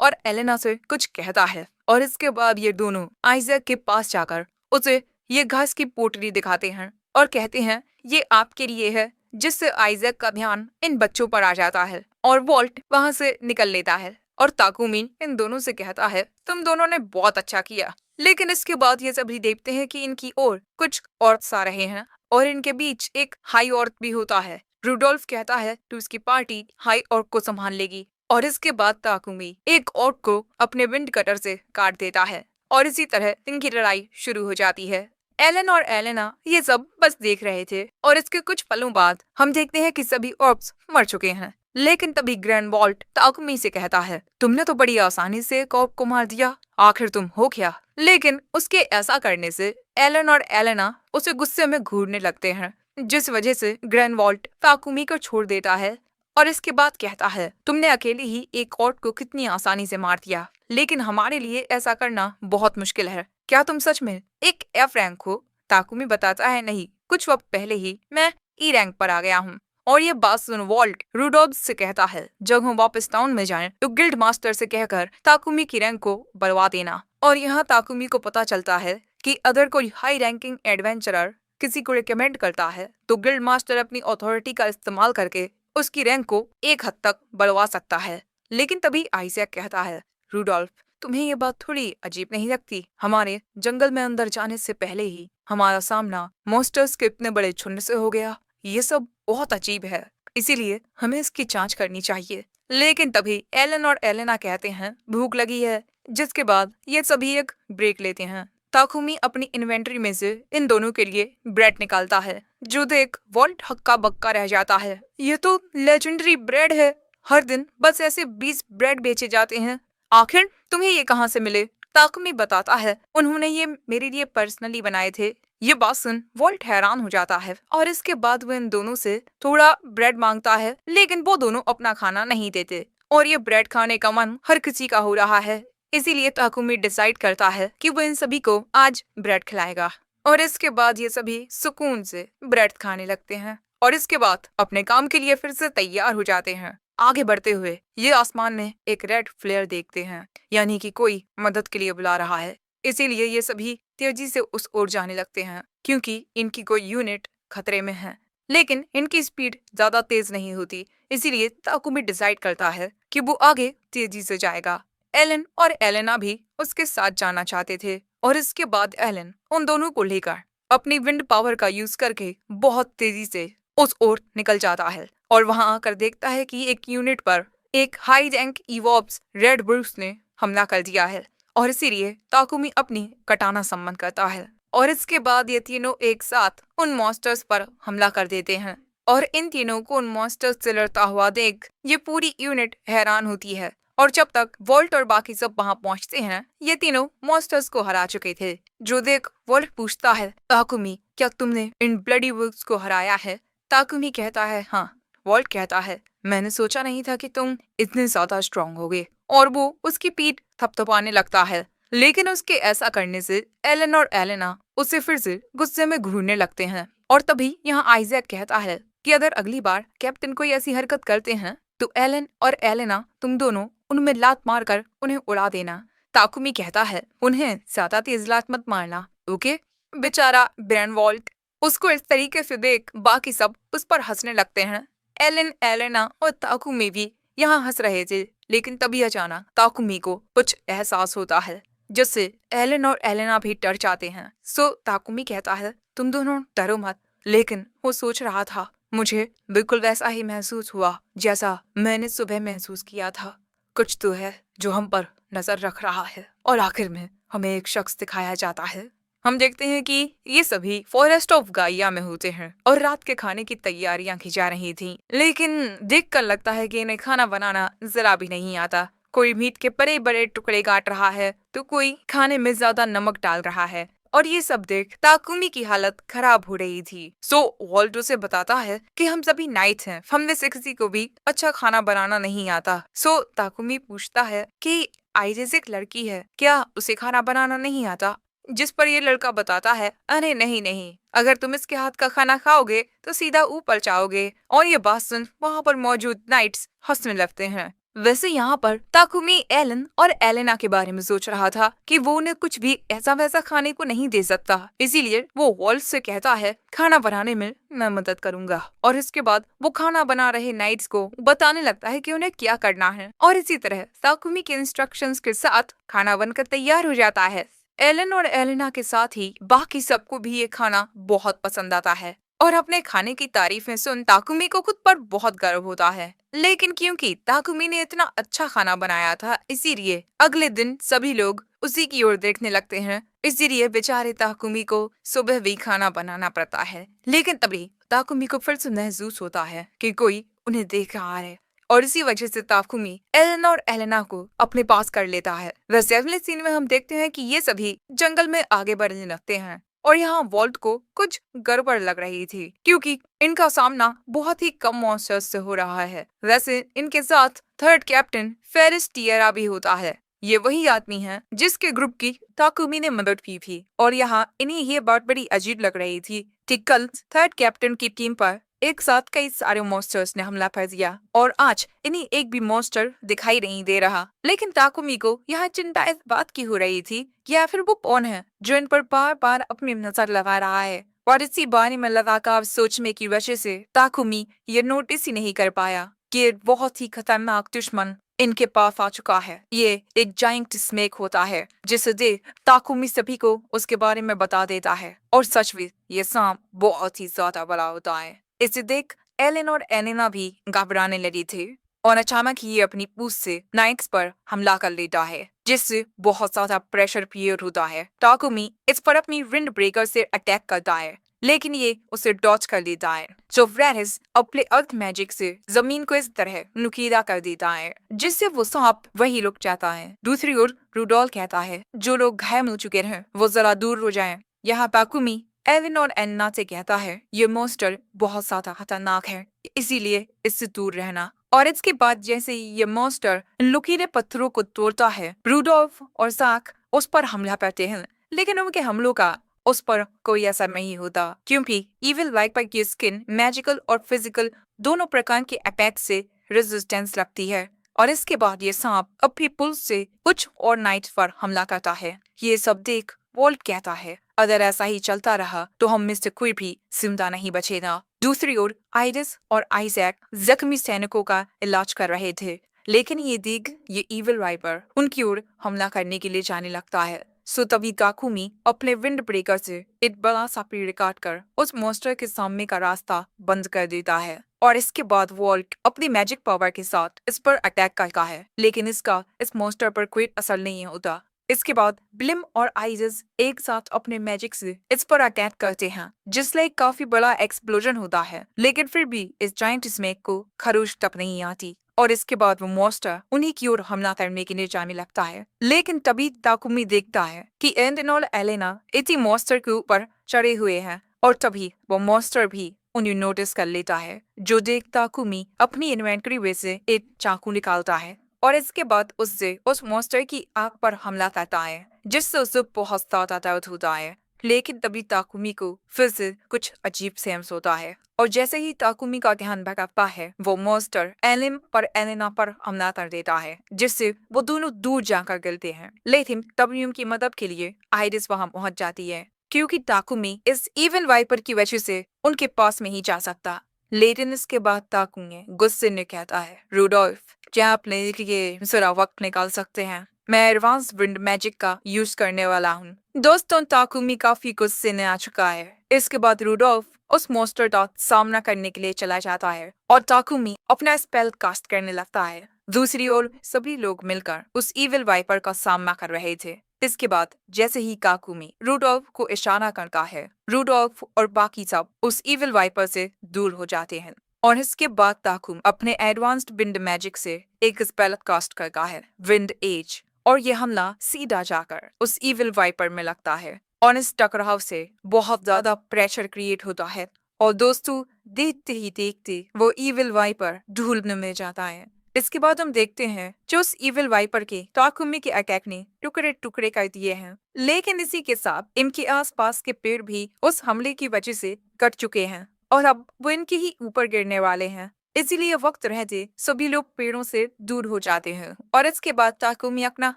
और एलेना से कुछ कहता है। और इसके बाद ये दोनों आइजैक के पास जाकर उसे ये घास की पोटली दिखाते हैं और कहते हैं ये आपके लिए है, जिससे आइजैक का ध्यान इन बच्चों पर आ जाता है और वॉल्ट वहां से निकल लेता है। और ताकुमी इन दोनों से कहता है तुम दोनों ने बहुत अच्छा किया। लेकिन इसके बाद ये सभी देखते हैं कि इनकी ओर कुछ औरत आ रहे हैं और इनके बीच एक हाई औरत भी होता है। रूडोल्फ कहता है कि उसकी पार्टी हाई औरत को संभाल लेगी और इसके बाद ताकुमी एक औरत को अपने विंड कटर से काट देता है और इसी तरह इनकी लड़ाई शुरू हो जाती है। एलन और एलेना ये सब बस देख रहे थे और इसके कुछ पलों बाद हम देखते हैं कि सभी ऑर्क्स मर चुके हैं। लेकिन तभी ग्रैंड वॉल्ट ताकुमी से कहता है, तुमने तो बड़ी आसानी से एक ऑर्क को मार दिया, आखिर तुम हो क्या? लेकिन उसके ऐसा करने से एलन और एलेना उसे गुस्से में घूरने लगते हैं, जिस वजह से ग्रैंड वॉल्ट ताकुमी को छोड़ देता है और इसके बाद कहता है, तुमने अकेले ही एक ऑर्क को कितनी आसानी से मार दिया, लेकिन हमारे लिए ऐसा करना बहुत मुश्किल है। क्या तुम सच में एक एफ रैंक हो? ताकुमी बताता है, नहीं, कुछ वक्त पहले ही मैं ई रैंक पर आ गया हूँ। और ये बात सुन वॉल्ट रूडोल्फ से कहता है, जब हम वापस टाउन में जाएं तो गिल्ड मास्टर से कहकर ताकुमी की रैंक को बढ़वा देना। और यहाँ ताकुमी को पता चलता है कि अगर कोई हाई रैंकिंग एडवेंचरर किसी को रिकमेंड करता है तो गिल्ड मास्टर अपनी अथॉरिटी का इस्तेमाल करके उसकी रैंक को एक हद तक बढ़वा सकता है। लेकिन तभी आइजैक कहता है, रूडोल्फ, तुम्हें ये बात थोड़ी अजीब नहीं लगती? हमारे जंगल में अंदर जाने से पहले ही हमारा सामना मॉन्स्टर्स के इतने बड़े झुंड से हो गया। ये सब बहुत अजीब है, इसीलिए हमें इसकी जांच करनी चाहिए। लेकिन तभी एलन और एलेना कहते हैं, भूख लगी है, जिसके बाद ये सभी एक ब्रेक लेते हैं। ताकुमी अपनी इन्वेंट्री में से इन दोनों के लिए ब्रेड निकालता है, जो देख वॉल्ट हक्का बक्का रह जाता है। ये तो लेजेंडरी ब्रेड है, हर दिन बस ऐसे 20 ब्रेड बेचे जाते हैं, आखिर तुम्हें ये कहाँ से मिले? ताकुमी बताता है, उन्होंने ये मेरे लिए पर्सनली बनाए थे। ये बात सुन वॉल्ट हैरान हो जाता है और इसके बाद वो इन दोनों से थोड़ा ब्रेड मांगता है, लेकिन वो दोनों अपना खाना नहीं देते और ये ब्रेड खाने का मन हर किसी का हो रहा है। इसीलिए ताकुमी डिसाइड करता है कि वो इन सभी को आज ब्रेड खिलाएगा और इसके बाद ये सभी सुकून से ब्रेड खाने लगते हैं और इसके बाद अपने काम के लिए फिर से तैयार हो जाते हैं। आगे बढ़ते हुए ये आसमान में एक रेड फ्लेयर देखते हैं, यानी कि कोई मदद के लिए बुला रहा है। इसीलिए ये सभी तेजी से उस ओर जाने लगते हैं क्योंकि इनकी कोई यूनिट खतरे में है, लेकिन इनकी स्पीड ज्यादा तेज नहीं होती। इसीलिए ताकुमी डिसाइड करता है कि वो आगे तेजी से जाएगा। एलन और एलेना भी उसके साथ जाना चाहते थे और इसके बाद एलन उन दोनों को लेकर अपनी विंड पावर का यूज करके बहुत तेजी से उस ओर निकल जाता है और वहां आकर देखता है कि एक यूनिट पर एक हाई रैंक इवॉब्स रेड ब्रूस ने हमला कर दिया है और इसीलिए ताकुमी अपनी कटाना सम्मन करता है और इसके बाद ये तीनों एक साथ उन मॉन्स्टर्स पर हमला कर देते हैं और इन तीनों को उन मॉन्स्टर्स से लड़ता हुआ देख ये पूरी यूनिट हैरान होती है। और जब तक वॉल्ट और बाकी सब वहां पहुंचते हैं, ये तीनों मॉन्स्टर्स को हरा चुके थे। जो देख वॉल्ट पूछता है, ताकुमी, क्या तुमने इन ब्लडी वुल्व्स को हराया है? ताकुमी कहता है, हाँ। वॉल्ट कहता है, मैंने सोचा नहीं था कि तुम इतने ज्यादा स्ट्रांग होगे। और वो उसकी पीठ थपथपाने लगता है, लेकिन उसके ऐसा करने से एलन और एलेना उसे फिर से गुस्से में घूरने लगते हैं। और तभी यहाँ आइजैक कहता है कि अगर अगली बार कैप्टन कोई ऐसी हरकत करते हैं तो एलन और एलेना तुम दोनों उनमें लात मारकर उन्हें उड़ा देना। ताकुमी कहता है, उन्हें ज्यादा तेज लात मत मारना, ओके? बेचारा ग्रैंड वॉल्ट, उसको इस तरीके से देख बाकी सब उस पर हंसने लगते हैं। एलन, एलेना और ताकुमी भी यहाँ हंस रहे थे, लेकिन तभी अचानक ताकुमी को कुछ एहसास होता है जिससे एलन और एलेना भी डर जाते हैं। सो ताकुमी कहता है, तुम दोनों डरो मत। लेकिन वो सोच रहा था, मुझे बिल्कुल वैसा ही महसूस हुआ जैसा मैंने सुबह महसूस किया था। कुछ तो है जो हम पर नजर रख रहा है। और आखिर में हमें एक शख्स दिखाया जाता है। हम देखते हैं कि ये सभी फॉरेस्ट ऑफ गाइया में होते हैं और रात के खाने की तैयारियां की जा रही थी, लेकिन देखकर लगता है कि इन्हें खाना बनाना जरा भी नहीं आता। कोई मीट के बड़े बड़े टुकड़े काट रहा है तो कोई खाने में ज्यादा नमक डाल रहा है और ये सब देख ताकुमी की हालत खराब हो रही थी। सो वॉल्ट उसे बताता है कि हम सभी नाइट हैं, हम में से किसी को भी अच्छा खाना बनाना नहीं आता। सो ताकुमी पूछता है कि आइरिस एक लड़की है, क्या उसे खाना बनाना नहीं आता? जिस पर ये लड़का बताता है, अरे नहीं नहीं, अगर तुम इसके हाथ का खाना खाओगे तो सीधा ऊपर जाओगे। और ये बात सुन वहाँ पर मौजूद नाइट्स हंसने लगते हैं। वैसे यहाँ पर ताकुमी एलन और एलेना के बारे में सोच रहा था कि वो उन्हें कुछ भी ऐसा वैसा खाने को नहीं दे सकता, इसीलिए वो वॉल्ट से कहता है खाना बनाने में मैं मदद करूंगा। और इसके बाद वो खाना बना रहे नाइट्स को बताने लगता है कि उन्हें क्या करना है और इसी तरह ताकुमी के इंस्ट्रक्शंस के साथ खाना बनकर तैयार हो जाता है। एलन और एलेना के साथ ही बाकी सबको भी ये खाना बहुत पसंद आता है और अपने खाने की तारीफें सुन ताकुमी को खुद पर बहुत गर्व होता है। लेकिन क्योंकि ताकुमी ने इतना अच्छा खाना बनाया था, इसीलिए अगले दिन सभी लोग उसी की ओर देखने लगते हैं। इसीलिए बेचारे ताकुमी को सुबह भी खाना बनाना पड़ता है। लेकिन तभी ताकुमी को फिर से महसूस होता है कि कोई उन्हें देख रहा है और इसी वजह से ताकुमी एलन और एलेना को अपने पास कर लेता है। वैसे अगले सीन में हम देखते हैं कि ये सभी जंगल में आगे बढ़ने लगते हैं और यहाँ वॉल्ट को कुछ गड़बड़ लग रही थी क्योंकि इनका सामना बहुत ही कम मॉन्स्टर्स से हो रहा है। वैसे इनके साथ थर्ड कैप्टन फेरिस टिएरा भी होता है। ये वही आदमी है जिसके ग्रुप की ताकुमी ने मदद की थी और यहाँ इन्हें ये बात बड़ी अजीब लग रही थी कि कल थर्ड कैप्टन की टीम पर एक साथ कई सारे मॉन्स्टर्स ने हमला कर दिया और आज इन्हें एक भी मॉन्स्टर दिखाई नहीं दे रहा। लेकिन ताकुमी को यहाँ चिंता इस बात की हो रही थी कि आखिर वो कौन है जो इन पर बार बार अपनी नजर लगा रहा है। और इसी बारे में लगातार सोचने की वजह से ताकुमी ये नोटिस ही नहीं कर पाया कि एक बहुत ही खतरनाक दुश्मन इनके पास आ चुका है। ये एक जाइंट स्नेक होता है जिसे देख ताकुमी सभी को उसके बारे में बता देता है और सच में ये सांप बहुत ही ज्यादा बड़ा होता है। इसे देख एलेन और एलेना भी घबराने लगी थी और अचानक ही ये अपनी पूंछ से नाइट्स पर हमला कर लेता है जिससे बहुत ज्यादा प्रेशर क्रिएट होता है। ताकुमी इस पर अपनी विंड ब्रेकर से अटैक करता है लेकिन ये उसे डॉच कर लेता है। जो फ्रेरिस अपने अर्थ मैजिक से जमीन को इस तरह नुकीला कर देता है जिससे वो सांप वही रुक जाता है। दूसरी ओर रूडोल कहता है जो लोग घायल हो चुके हैं वो जरा दूर हो जाएं। यहाँ ताकुमी एवन और एन्ना से कहता है ये मॉन्स्टर बहुत ज्यादा खतरनाक है, इसीलिए इससे दूर रहना। और इसके बाद जैसे ही ये मॉन्स्टर लुकीले पत्थरों को तोड़ता है, रूडोल्फ और साक उस पर हमला करते हैं लेकिन उनके हमलों का उस पर कोई असर नहीं होता क्योंकि इविल वाइपर की स्किन मैजिकल और फिजिकल दोनों प्रकार के अटैक से रेजिस्टेंस रखती है। और इसके बाद ये सांप अपनी पुल्स से कुछ और नाइट्स पर हमला करता है। ये सब देख वोल्ट कहता है अगर ऐसा ही चलता रहा तो हम में से कोई भी जिंदा नहीं बचेगा। दूसरी ओर आइरिस और आइजैक जख्मी सैनिकों का इलाज कर रहे थे लेकिन ये देख ये इविल वाइपर उनकी ओर हमला करने के लिए जाने लगता है। सो तभी ताकुमी अपने विंड ब्रेकर से एक बड़ा सा पेड़ काट कर उस मॉन्स्टर के सामने का रास्ता बंद कर देता है और इसके बाद वॉल्ट अपनी मैजिक पावर के साथ इस पर अटैक करता है लेकिन इसका इस मॉन्स्टर पर कोई असर नहीं होता। इसके बाद ब्लिम और आइजिस एक साथ अपने मैजिक से इस पर अटैक करते हैं जिससे एक काफी बड़ा एक्सप्लोजन होता है लेकिन फिर भी इस जाइंट स्नेक को खरोच तक नहीं आती और इसके बाद वो मॉन्स्टर उन्हीं की ओर हमला करने के लिए जाने लगता है। लेकिन तभी ताकुमी देखता है कि एंडन और एलेना इसी मॉन्स्टर के ऊपर चढ़े हुए हैं और तभी वो मॉन्स्टर भी उन्हें नोटिस कर लेता है। जो देख ताकुमी अपनी इन्वेंटरी में से एक चाकू निकालता है और इसके बाद उससे उस मॉन्स्टर की आंख पर हमला करता है जिससे उसे बहुत ज्यादा दर्द होता है। लेकिन तभी ताकुमी को फिर से कुछ अजीब सेंस होता है और जैसे ही ताकुमी का ध्यान भटकता है वो मॉन्स्टर एलिम पर एलेना पर हमला कर देता है जिससे वो दोनों दूर जाकर गिरते हैं। लेकिन तभी उनकी मदद के लिए आइरिस वहां पहुंच जाती है क्योंकि ताकुमी इस इविल वाइपर की वजह से उनके पास में ही जा सकता। लेकिन इसके बाद ताकुमी गुस्से में कहता है रूडोल्फ क्या आप लेने के लिए जरा वक्त निकाल सकते हैं, मैं एडवांस विंड मैजिक का यूज करने वाला हूँ। दोस्तों ताकुमी काफी गुस्से में आ चुका है। इसके बाद रूडोल्फ उस मॉन्स्टर का सामना करने के लिए चला जाता है और ताकुमी अपना स्पेल कास्ट करने लगता है। दूसरी ओर सभी लोग मिलकर उस इविल वाइपर का सामना कर रहे थे। इसके बाद जैसे ही ताकुमी रूडोल्फ को इशारा करता है, रूडोल्फ और बाकी सब उस इविल वाइपर से दूर हो जाते हैं और इसके बाद ताकुम अपने एडवांस्ड विंड मैजिक से एक स्पेल कास्ट करता है, विंड एज, और यह हमला सीधा जाकर उस इविल वाइपर में लगता है और इस टकराव से बहुत ज्यादा प्रेशर क्रिएट होता है और दोस्तों देखते ही देखते वो इविल वाइपर धूल में जाता है। इसके बाद हम देखते हैं जो उस इविल वाइपर के ताकुमी के अटैक ने टुकड़े टुकड़े कर दिए हैं लेकिन इसी के साथ इनके आसपास के पेड़ भी उस हमले की वजह से कट चुके हैं और अब वो इनके ही ऊपर गिरने वाले हैं। इसीलिए वक्त रहते सभी लोग पेड़ों से दूर हो जाते हैं और इसके बाद ताकुमी अपना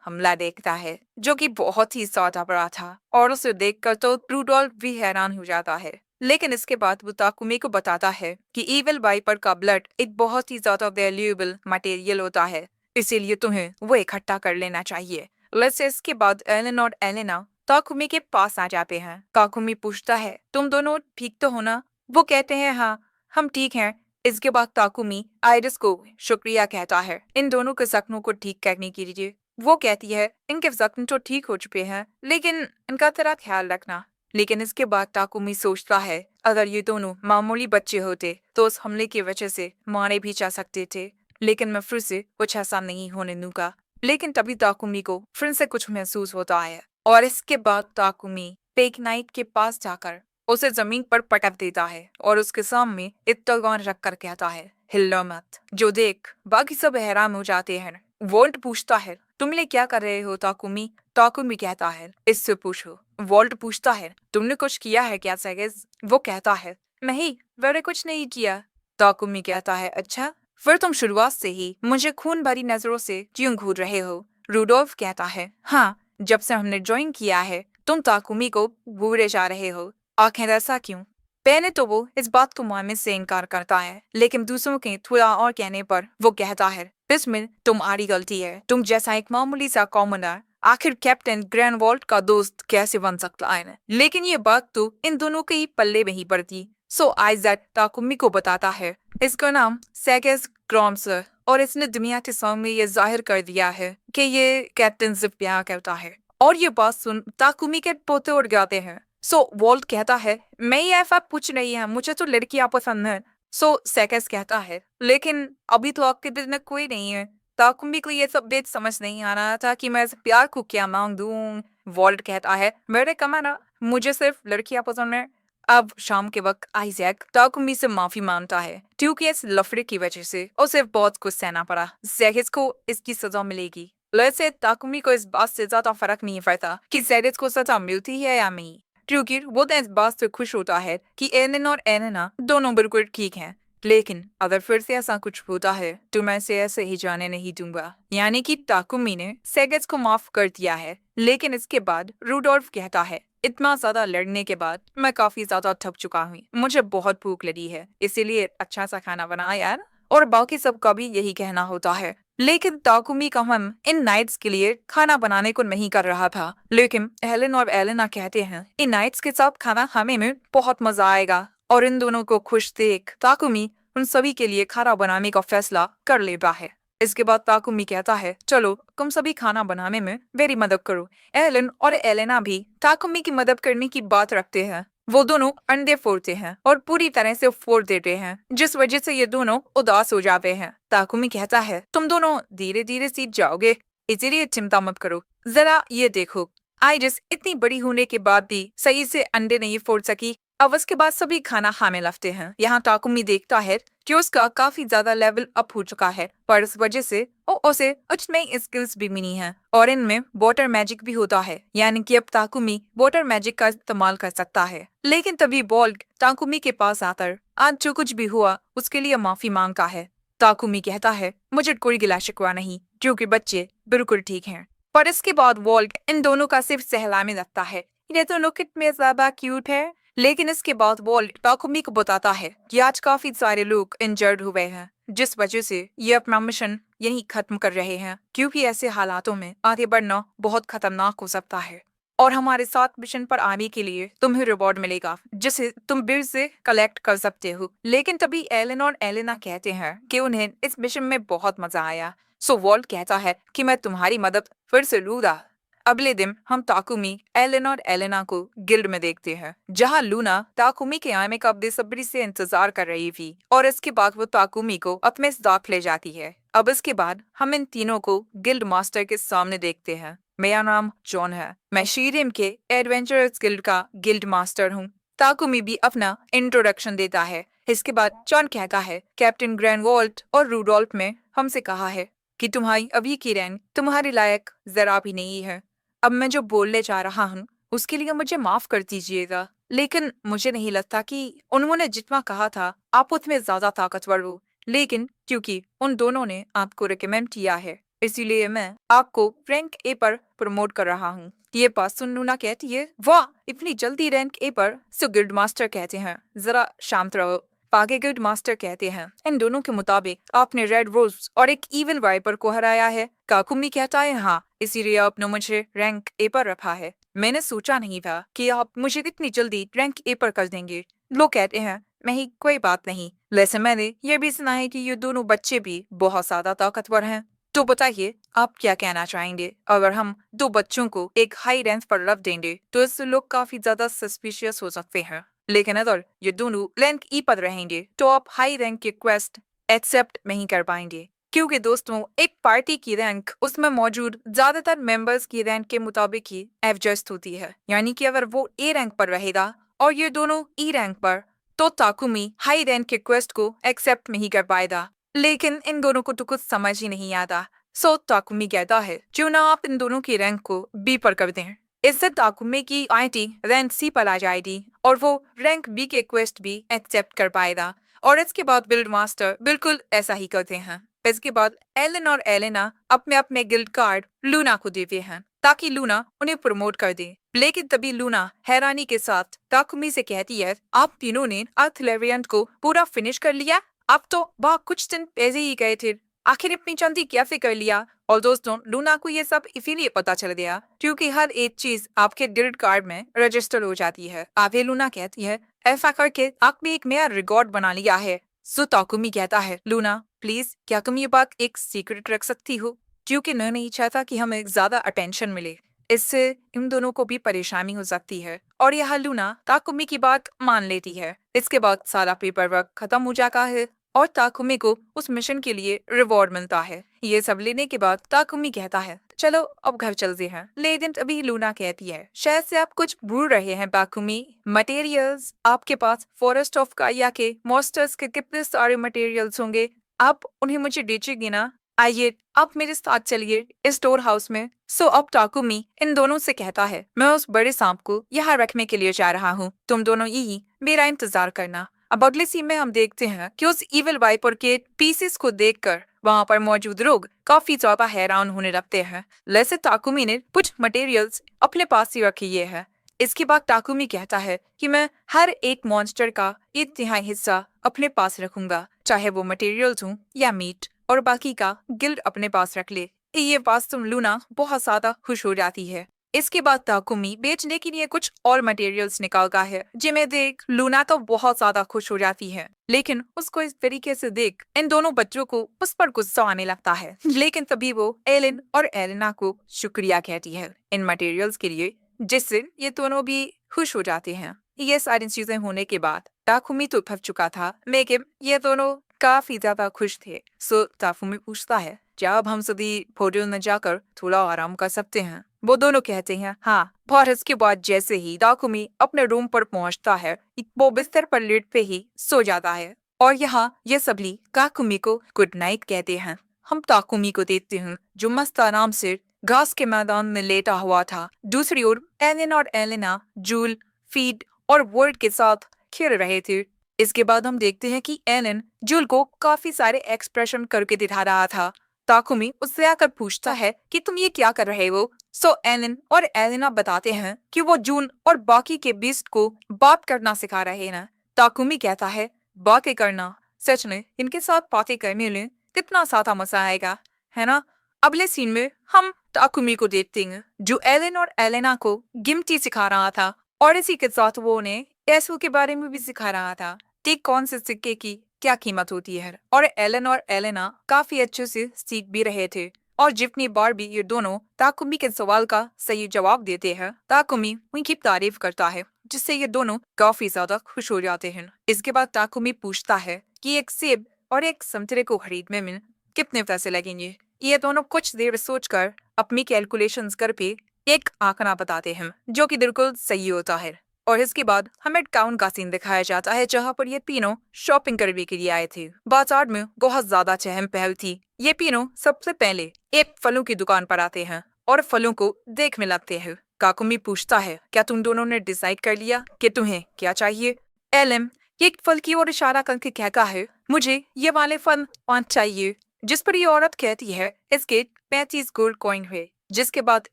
हमला देखता है जो कि बहुत ही ज्यादा बड़ा था और उसे देखकर तो रूडोल्फ भी हैरान हो जाता है। लेकिन इसके बाद वो ताकुमी को बताता है कि इविल वाइपर का ब्लड एक बहुत ही ज्यादा वैल्यूएबल मटेरियल होता है, इसीलिए तुम्हें वो इकट्ठा कर लेना चाहिए। वैसे इसके बाद एलन और एलेना ताकुमी के पास आ जाते हैं। ताकुमी पूछता है, तुम दोनों ठीक तो हो ना? वो कहते हैं, हाँ हम ठीक हैं। इसके बाद ताकुमी आइरिस को शुक्रिया कहता है इन दोनों के जख्मों को ठीक करने के लिए। वो कहती है, इनके जख्म तो ठीक हो चुके हैं, लेकिन इनका तेरा ख्याल रखना। लेकिन इसके बाद ताकुमी सोचता है, अगर ये दोनों मामूली बच्चे होते तो उस हमले की वजह से मारे भी जा सकते थे, लेकिन मैं फिर से कुछ ऐसा नहीं होने दूंगा। लेकिन तभी ताकुमी को फिर से कुछ महसूस होता है और इसके बाद ताकुमी पेक नाइट के पास जाकर उसे जमीन पर पटक देता है और उसके सामने एक तलवार रखकर कहता है, हिलो मत। जो देख बाकी सब हैरान हो जाते हैं। वोल्ट पूछता है, तुम लोग क्या कर रहे हो ताकुमी? ताकुमी कहता है, इससे पूछो। वोल्ट पूछता है, तुमने कुछ किया है क्या सेगेस? वो कहता है, नहीं मैंने कुछ नहीं किया। ताकुमी कहता है, अच्छा फिर तुम शुरुआत से ही मुझे खून भरी नजरों से क्यों घूर रहे हो? रूडोल्फ कहता है, हाँ जब से हमने ज्वाइन किया है तुम ताकुमी को भूले जा रहे हो। आखिर ऐसा क्यों? पहले तो वो इस बात को मानने से इनकार करता है, लेकिन दूसरों के थोड़ा और कहने पर वो कहता है, इसमें तुम्हारी गलती है। तुम जैसा एक मामूली सा कॉमनर आखिर कैप्टन ग्रैंडवॉल्ट का दोस्त कैसे बन सकता है? लेकिन ये बात तो इन दोनों के ही पल्ले में ही पड़ती। सो आइजैक ताकुमी को बताता है, इसका नाम सेगेस ग्रॉम्स है और इसने दुनिया के सामने ये जाहिर कर दिया है कि ये कैप्टन से प्यार करता है। और ये बात सुन ताकुमी के पोते उड़ जाते हैं। सो वोल्ट कहता है, मैं ये ऐसा पूछ रही है, मुझे तो लड़कियां पसंद है। सो सेगेस कहता है, लेकिन अभी तो आपके दिल में कोई नहीं है। ताकुमी को ये सब बात समझ नहीं आ रहा था कि मैं इस प्यार को क्या मांग दूं। वोल्ट कहता है, मेरे कमाना मुझे सिर्फ लड़कियां पसंद है। अब शाम के वक्त आइजैक ताकुमी से माफी मांगता है क्योंकि इस लफड़े की वजह से उसे बहुत कुछ सहना पड़ा। सेगेस को इसकी सजा मिलेगी। वैसे ताकुमी को इस बात से ज्यादा फर्क नहीं पड़ता कि सेगेस को सजा मिलती है या नहीं, क्योंकि वो तो इस बात से खुश होता है कि एलन और एलेना दोनों बिल्कुल ठीक हैं। लेकिन अगर फिर से ऐसा कुछ होता है तो मैं इसे ऐसे ही जाने नहीं दूंगा। यानी कि ताकुमी ने सेगेस को माफ कर दिया है। लेकिन इसके बाद रूडोल्फ कहता है, इतना ज्यादा लड़ने के बाद मैं काफी ज्यादा थक चुका हूँ, मुझे बहुत भूख लगी है, इसीलिए अच्छा सा खाना बना यार। और बाकी सबका भी यही कहना होता है। लेकिन ताकुमी का मन इन नाइट्स के लिए खाना बनाने को नहीं कर रहा था। लेकिन हेलेन और एलेना कहते हैं, इन नाइट्स के साथ खाना खाने में बहुत मजा आएगा। और इन दोनों को खुश देख ताकुमी उन सभी के लिए खाना बनाने का फैसला कर लेता है। इसके बाद ताकुमी कहता है, चलो तुम सभी खाना बनाने में मेरी मदद करो। एलेन और एलेना भी ताकुमी की मदद करने की बात रखते हैं। वो दोनों अंडे फोड़ते हैं और पूरी तरह से फोड़ देते हैं, जिस वजह से ये दोनों उदास हो जाते हैं। ताकुमी कहता है, तुम दोनों धीरे धीरे सीख जाओगे, इसीलिए चिंता मत करो। जरा ये देखो, आइरिस इतनी बड़ी होने के बाद भी सही से अंडे नहीं फोड़ सकी। अब उसके बाद सभी खाना खाने लगते हैं। यहाँ ताकुमी देखता है कि उसका काफी ज्यादा लेवल अप हो चुका है, पर इस वजह से उसे कुछ नई स्किल्स भी मिली हैं और इनमें वाटर मैजिक भी होता है, यानी कि अब ताकुमी वाटर मैजिक का इस्तेमाल कर सकता है। लेकिन तभी बोल्ट ताकुमी के पास आकर आज जो कुछ भी हुआ उसके लिए माफी मांगता है। ताकुमी कहता है, मुझे कोई गिला शिकवा नहीं, क्योंकि बच्चे बिल्कुल ठीक हैं। पर इसके बाद वोल्ट इन दोनों का सिर्फ सहलाने लगता है, ये दोनों कितने ज्यादा क्यूट है। लेकिन इसके बाद वोल्ट ताकुमी को बताता है कि आज काफी सारे लोग इंजर्ड हुए हैं, जिस वजह से ये अपना मिशन यही खत्म कर रहे हैं, क्योंकि ऐसे हालातों में आगे बढ़ना बहुत खतरनाक हो सकता है। और हमारे साथ मिशन पर आने के लिए तुम्हें रिवॉर्ड मिलेगा, जिसे तुम बिल से कलेक्ट कर सकते हो। लेकिन तभी एलेन और एलेना कहते हैं कि उन्हें इस मिशन में बहुत मजा आया। सो वोल्ट कहता है कि मैं तुम्हारी मदद फिर से लूंगा। अगले दिन हम ताकुमी, एलेन और एलेना को गिल्ड में देखते हैं, जहां लूना ताकुमी के आने का बेसब्री से इंतजार कर रही थी और इसके बाद वो ताकुमी को अपने साथ ले जाती है। अब इसके बाद हम इन तीनों को गिल्ड मास्टर के सामने देखते हैं। मेरा नाम जॉन है, मैं शीरिम के एडवेंचरर्स गिल्ड का गिल्ड मास्टर हूँ। ताकुमी भी अपना इंट्रोडक्शन देता है। इसके बाद जॉन कहता है, कैप्टन ग्रैंडवॉल्ट और रूडोल्फ ने हमसे कहा है कि तुम्हारी अभी की रैंक तुम्हारे लायक जरा भी नहीं है। अब मैं जो बोलने जा रहा हूँ उसके लिए मुझे माफ कर दीजिएगा, लेकिन मुझे नहीं लगता कि उन्होंने जितना कहा था आप उतने ज्यादा ताकतवर हो। लेकिन क्योंकि उन दोनों ने आपको रिकमेंड किया है, इसीलिए मैं आपको रैंक ए पर प्रमोट कर रहा हूँ। ये बात सुन लूना कहती है, वाह इतनी जल्दी रैंक ए पर? सो गिल्ड मास्टर कहते हैं, जरा शांत रहो, पागे गुड मास्टर कहते हैं, इन दोनों के मुताबिक आपने रेड रोज और एक इविल वाइपर को हराया है। काकुमी कहता है, हाँ, इसीलिए आपने मुझे रैंक ए पर रखा है। मैंने सोचा नहीं था कि आप मुझे इतनी जल्दी रैंक ए पर कर देंगे। लोग कहते हैं, नहीं कोई बात नहीं। वैसे मैंने ये भी सुना है कि ये दोनों बच्चे भी बहुत ज्यादा ताकतवर हैं। तो बताइए आप क्या कहना चाहेंगे? अगर हम दो बच्चों को एक हाई रैंक पर रख देंगे तो इससे लोग काफी ज्यादा सस्पिशियस हो सकते हैं। लेकिन अगर ये दोनों रैंक ई पर रहेंगे तो आप हाई रैंक की क्वेस्ट एक्सेप्ट नहीं कर पाएंगे, क्योंकि दोस्तों एक पार्टी की रैंक उसमें मौजूद ज्यादातर मेंबर्स की रैंक के मुताबिक ही एडजस्ट होती है। यानी कि अगर वो ए रैंक पर रहेगा और ये दोनों ई रैंक पर, तो ताकुमी हाई रैंक के क्वेस्ट को एक्सेप्ट नहीं कर पाएगा। लेकिन इन दोनों को तो कुछ समझ ही नहीं आता। सो ताकुमी कहता है, क्यों ना आप इन दोनों की रैंक को बी पर कर दें। इससे ताकुमी की आईटी रैंक सी पर आ जाएगी और वो रैंक बी के क्वेस्ट भी एक्सेप्ट कर पाएगा। और इसके बाद बिल्ड मास्टर बिल्कुल ऐसा ही करते हैं। इसके बाद एलन और एलेना अपने अपने गिल्ड कार्ड लूना को देते हैं ताकि लूना उन्हें प्रमोट कर दे। लेकिन तभी लूना हैरानी के साथ ताकुमी से कहती है, आप तीनों ने अर्थलेरियंट को पूरा फिनिश कर लिया? आप तो वह कुछ दिन पहले ही गए थे, आखिर इतनी जल्दी कैसे कर लिया? और दोस्तों लूना को ये सब इसीलिए पता चल गया क्योंकि हर एक चीज आपके गिल्ड कार्ड में रजिस्टर हो जाती है। आगे लूना कहती है, ऐसा करके आपने एक नया रिकॉर्ड बना लिया है। सो ताकुमी कहता है, लूना प्लीज क्या तुम ये बात एक सीक्रेट रख सकती हो, क्योंकि मैं नहीं चाहता कि हमें ज्यादा अटेंशन मिले। इससे इन दोनों को भी परेशानी हो सकती है। और यह लूना ताकुमी की बात मान लेती है। इसके बाद सारा पेपर वर्क खत्म हो जाता है और ताकुमी को उस मिशन के लिए रिवॉर्ड मिलता है। ये सब लेने के बाद ताकुमी कहता है, चलो अब घर चलते हैं। लेकिन अभी लूना कहती है, शायद से आप कुछ भूल रहे हैं ताकुमी। मटेरियल्स आपके पास फॉरेस्ट ऑफ काया के मॉन्स्टर्स के कितने सारे मटेरियल्स होंगे, आप उन्हें मुझे बेचेगी ना? आइए आप मेरे साथ चलिए इस स्टोर हाउस में। सो अब ताकुमी इन दोनों से कहता है, मैं उस बड़े सांप को यहाँ रखने के लिए जा रहा हूँ, तुम दोनों यही मेरा इंतजार करना। अब अगले सीन में हम देखते हैं कि उस इविल वाइपर के पीसेस को देखकर वहाँ पर मौजूद लोग काफी ज्यादा हैरान होने लगते हैं। वैसे ताकुमी ने कुछ मटेरियल्स अपने पास ही रखे ये है। इसके बाद ताकुमी कहता है कि मैं हर एक मॉन्स्टर का एक तिहाई हिस्सा अपने पास रखूंगा, चाहे वो मटेरियल्स हों या मीट, और बाकी का गिल्ड अपने पास रख ले। ये बात सुन लूना बहुत ज्यादा खुश हो जाती है। इसके बाद ताकुमी बेचने के लिए कुछ और मटेरियल्स निकालता है, जिन्हें देख लूना तो बहुत ज्यादा खुश हो जाती है। लेकिन उसको इस तरीके से देख इन दोनों बच्चों को उस पर गुस्सा आने लगता है। लेकिन तभी वो एलिन और एलेना को शुक्रिया कहती है इन मटेरियल्स के लिए, जिससे ये दोनों भी खुश हो जाते हैं। ये सारी चीजें होने के बाद ताकुमी तो थक चुका था, लेकिन ये दोनों काफी ज्यादा खुश थे। सो ताकुमी पूछता है, क्या अब हम सभी होटल में जाकर थोड़ा आराम कर सकते हैं? वो दोनों कहते हैं, हाँ। और इसके बाद जैसे ही ताकुमी अपने रूम पर पहुंचता है, वो बिस्तर पर लेट पे ही सो जाता है। और यहाँ ये सभी ताकुमी को गुड नाइट कहते हैं। हम ताकुमी को देखते हैं जो मस्त आराम से घास के मैदान में लेटा हुआ था। दूसरी ओर एलिन और एलेना जूल, फीड और वर्ड के साथ खेल रहे थे। इसके बाद हम देखते हैं कि एलन जूल को काफी सारे एक्सप्रेशन करके दिखा रहा था। ताकुमी उससे आकर पूछता है कि तुम ये क्या कर रहे हो? सो एलन और एलेना बताते हैं कि वो जून और बाकी के बीस्ट को बात करना सिखा रहे हैं। ताकुमी कहता है, बातें करना, सच में इनके साथ बातें करने में कितना ज्यादा मजा आएगा, है ना? अगले सीन में हम ताकुमी को देखते हैं जो एलन और एलेना को गिनती सिखा रहा था, और इसी के साथ वो उन्हें पैसों के बारे में भी सिखा रहा था कि कौन से सिक्के की क्या कीमत होती है। और एलन और एलेना काफी अच्छे से सीख भी रहे थे। और जितनी बार भी ये दोनों ताकुमी के सवाल का सही जवाब देते हैं, ताकुमी उनकी तारीफ करता है, जिससे ये दोनों काफी ज्यादा खुश हो जाते हैं। इसके बाद ताकुमी पूछता है कि एक सेब और एक संतरे को खरीदने में कितने पैसे लगेंगे। ये दोनों कुछ देर सोचकर अपनी कैलकुलेशंस करके एक आंकड़ा बताते हैं, जो कि बिल्कुल सही होता है। और इसके बाद हमें टाउन का सीन दिखाया जाता है, जहाँ पर ये तीनों शॉपिंग करने के लिए आए थे। बाजार में बहुत ज्यादा चहल पहल थी। ये तीनों सबसे पहले एक फलों की दुकान पर आते हैं और फलों को देखने लगते हैं। ताकुमी पूछता है, क्या तुम दोनों ने डिसाइड कर लिया कि तुम्हें क्या चाहिए? एलएम एक फल की ओर इशारा करके कहता है, मुझे ये वाले फल 5 चाहिए। जिस पर ये औरत कहती है, इसके 35 गोल्ड कॉइन है। जिसके बाद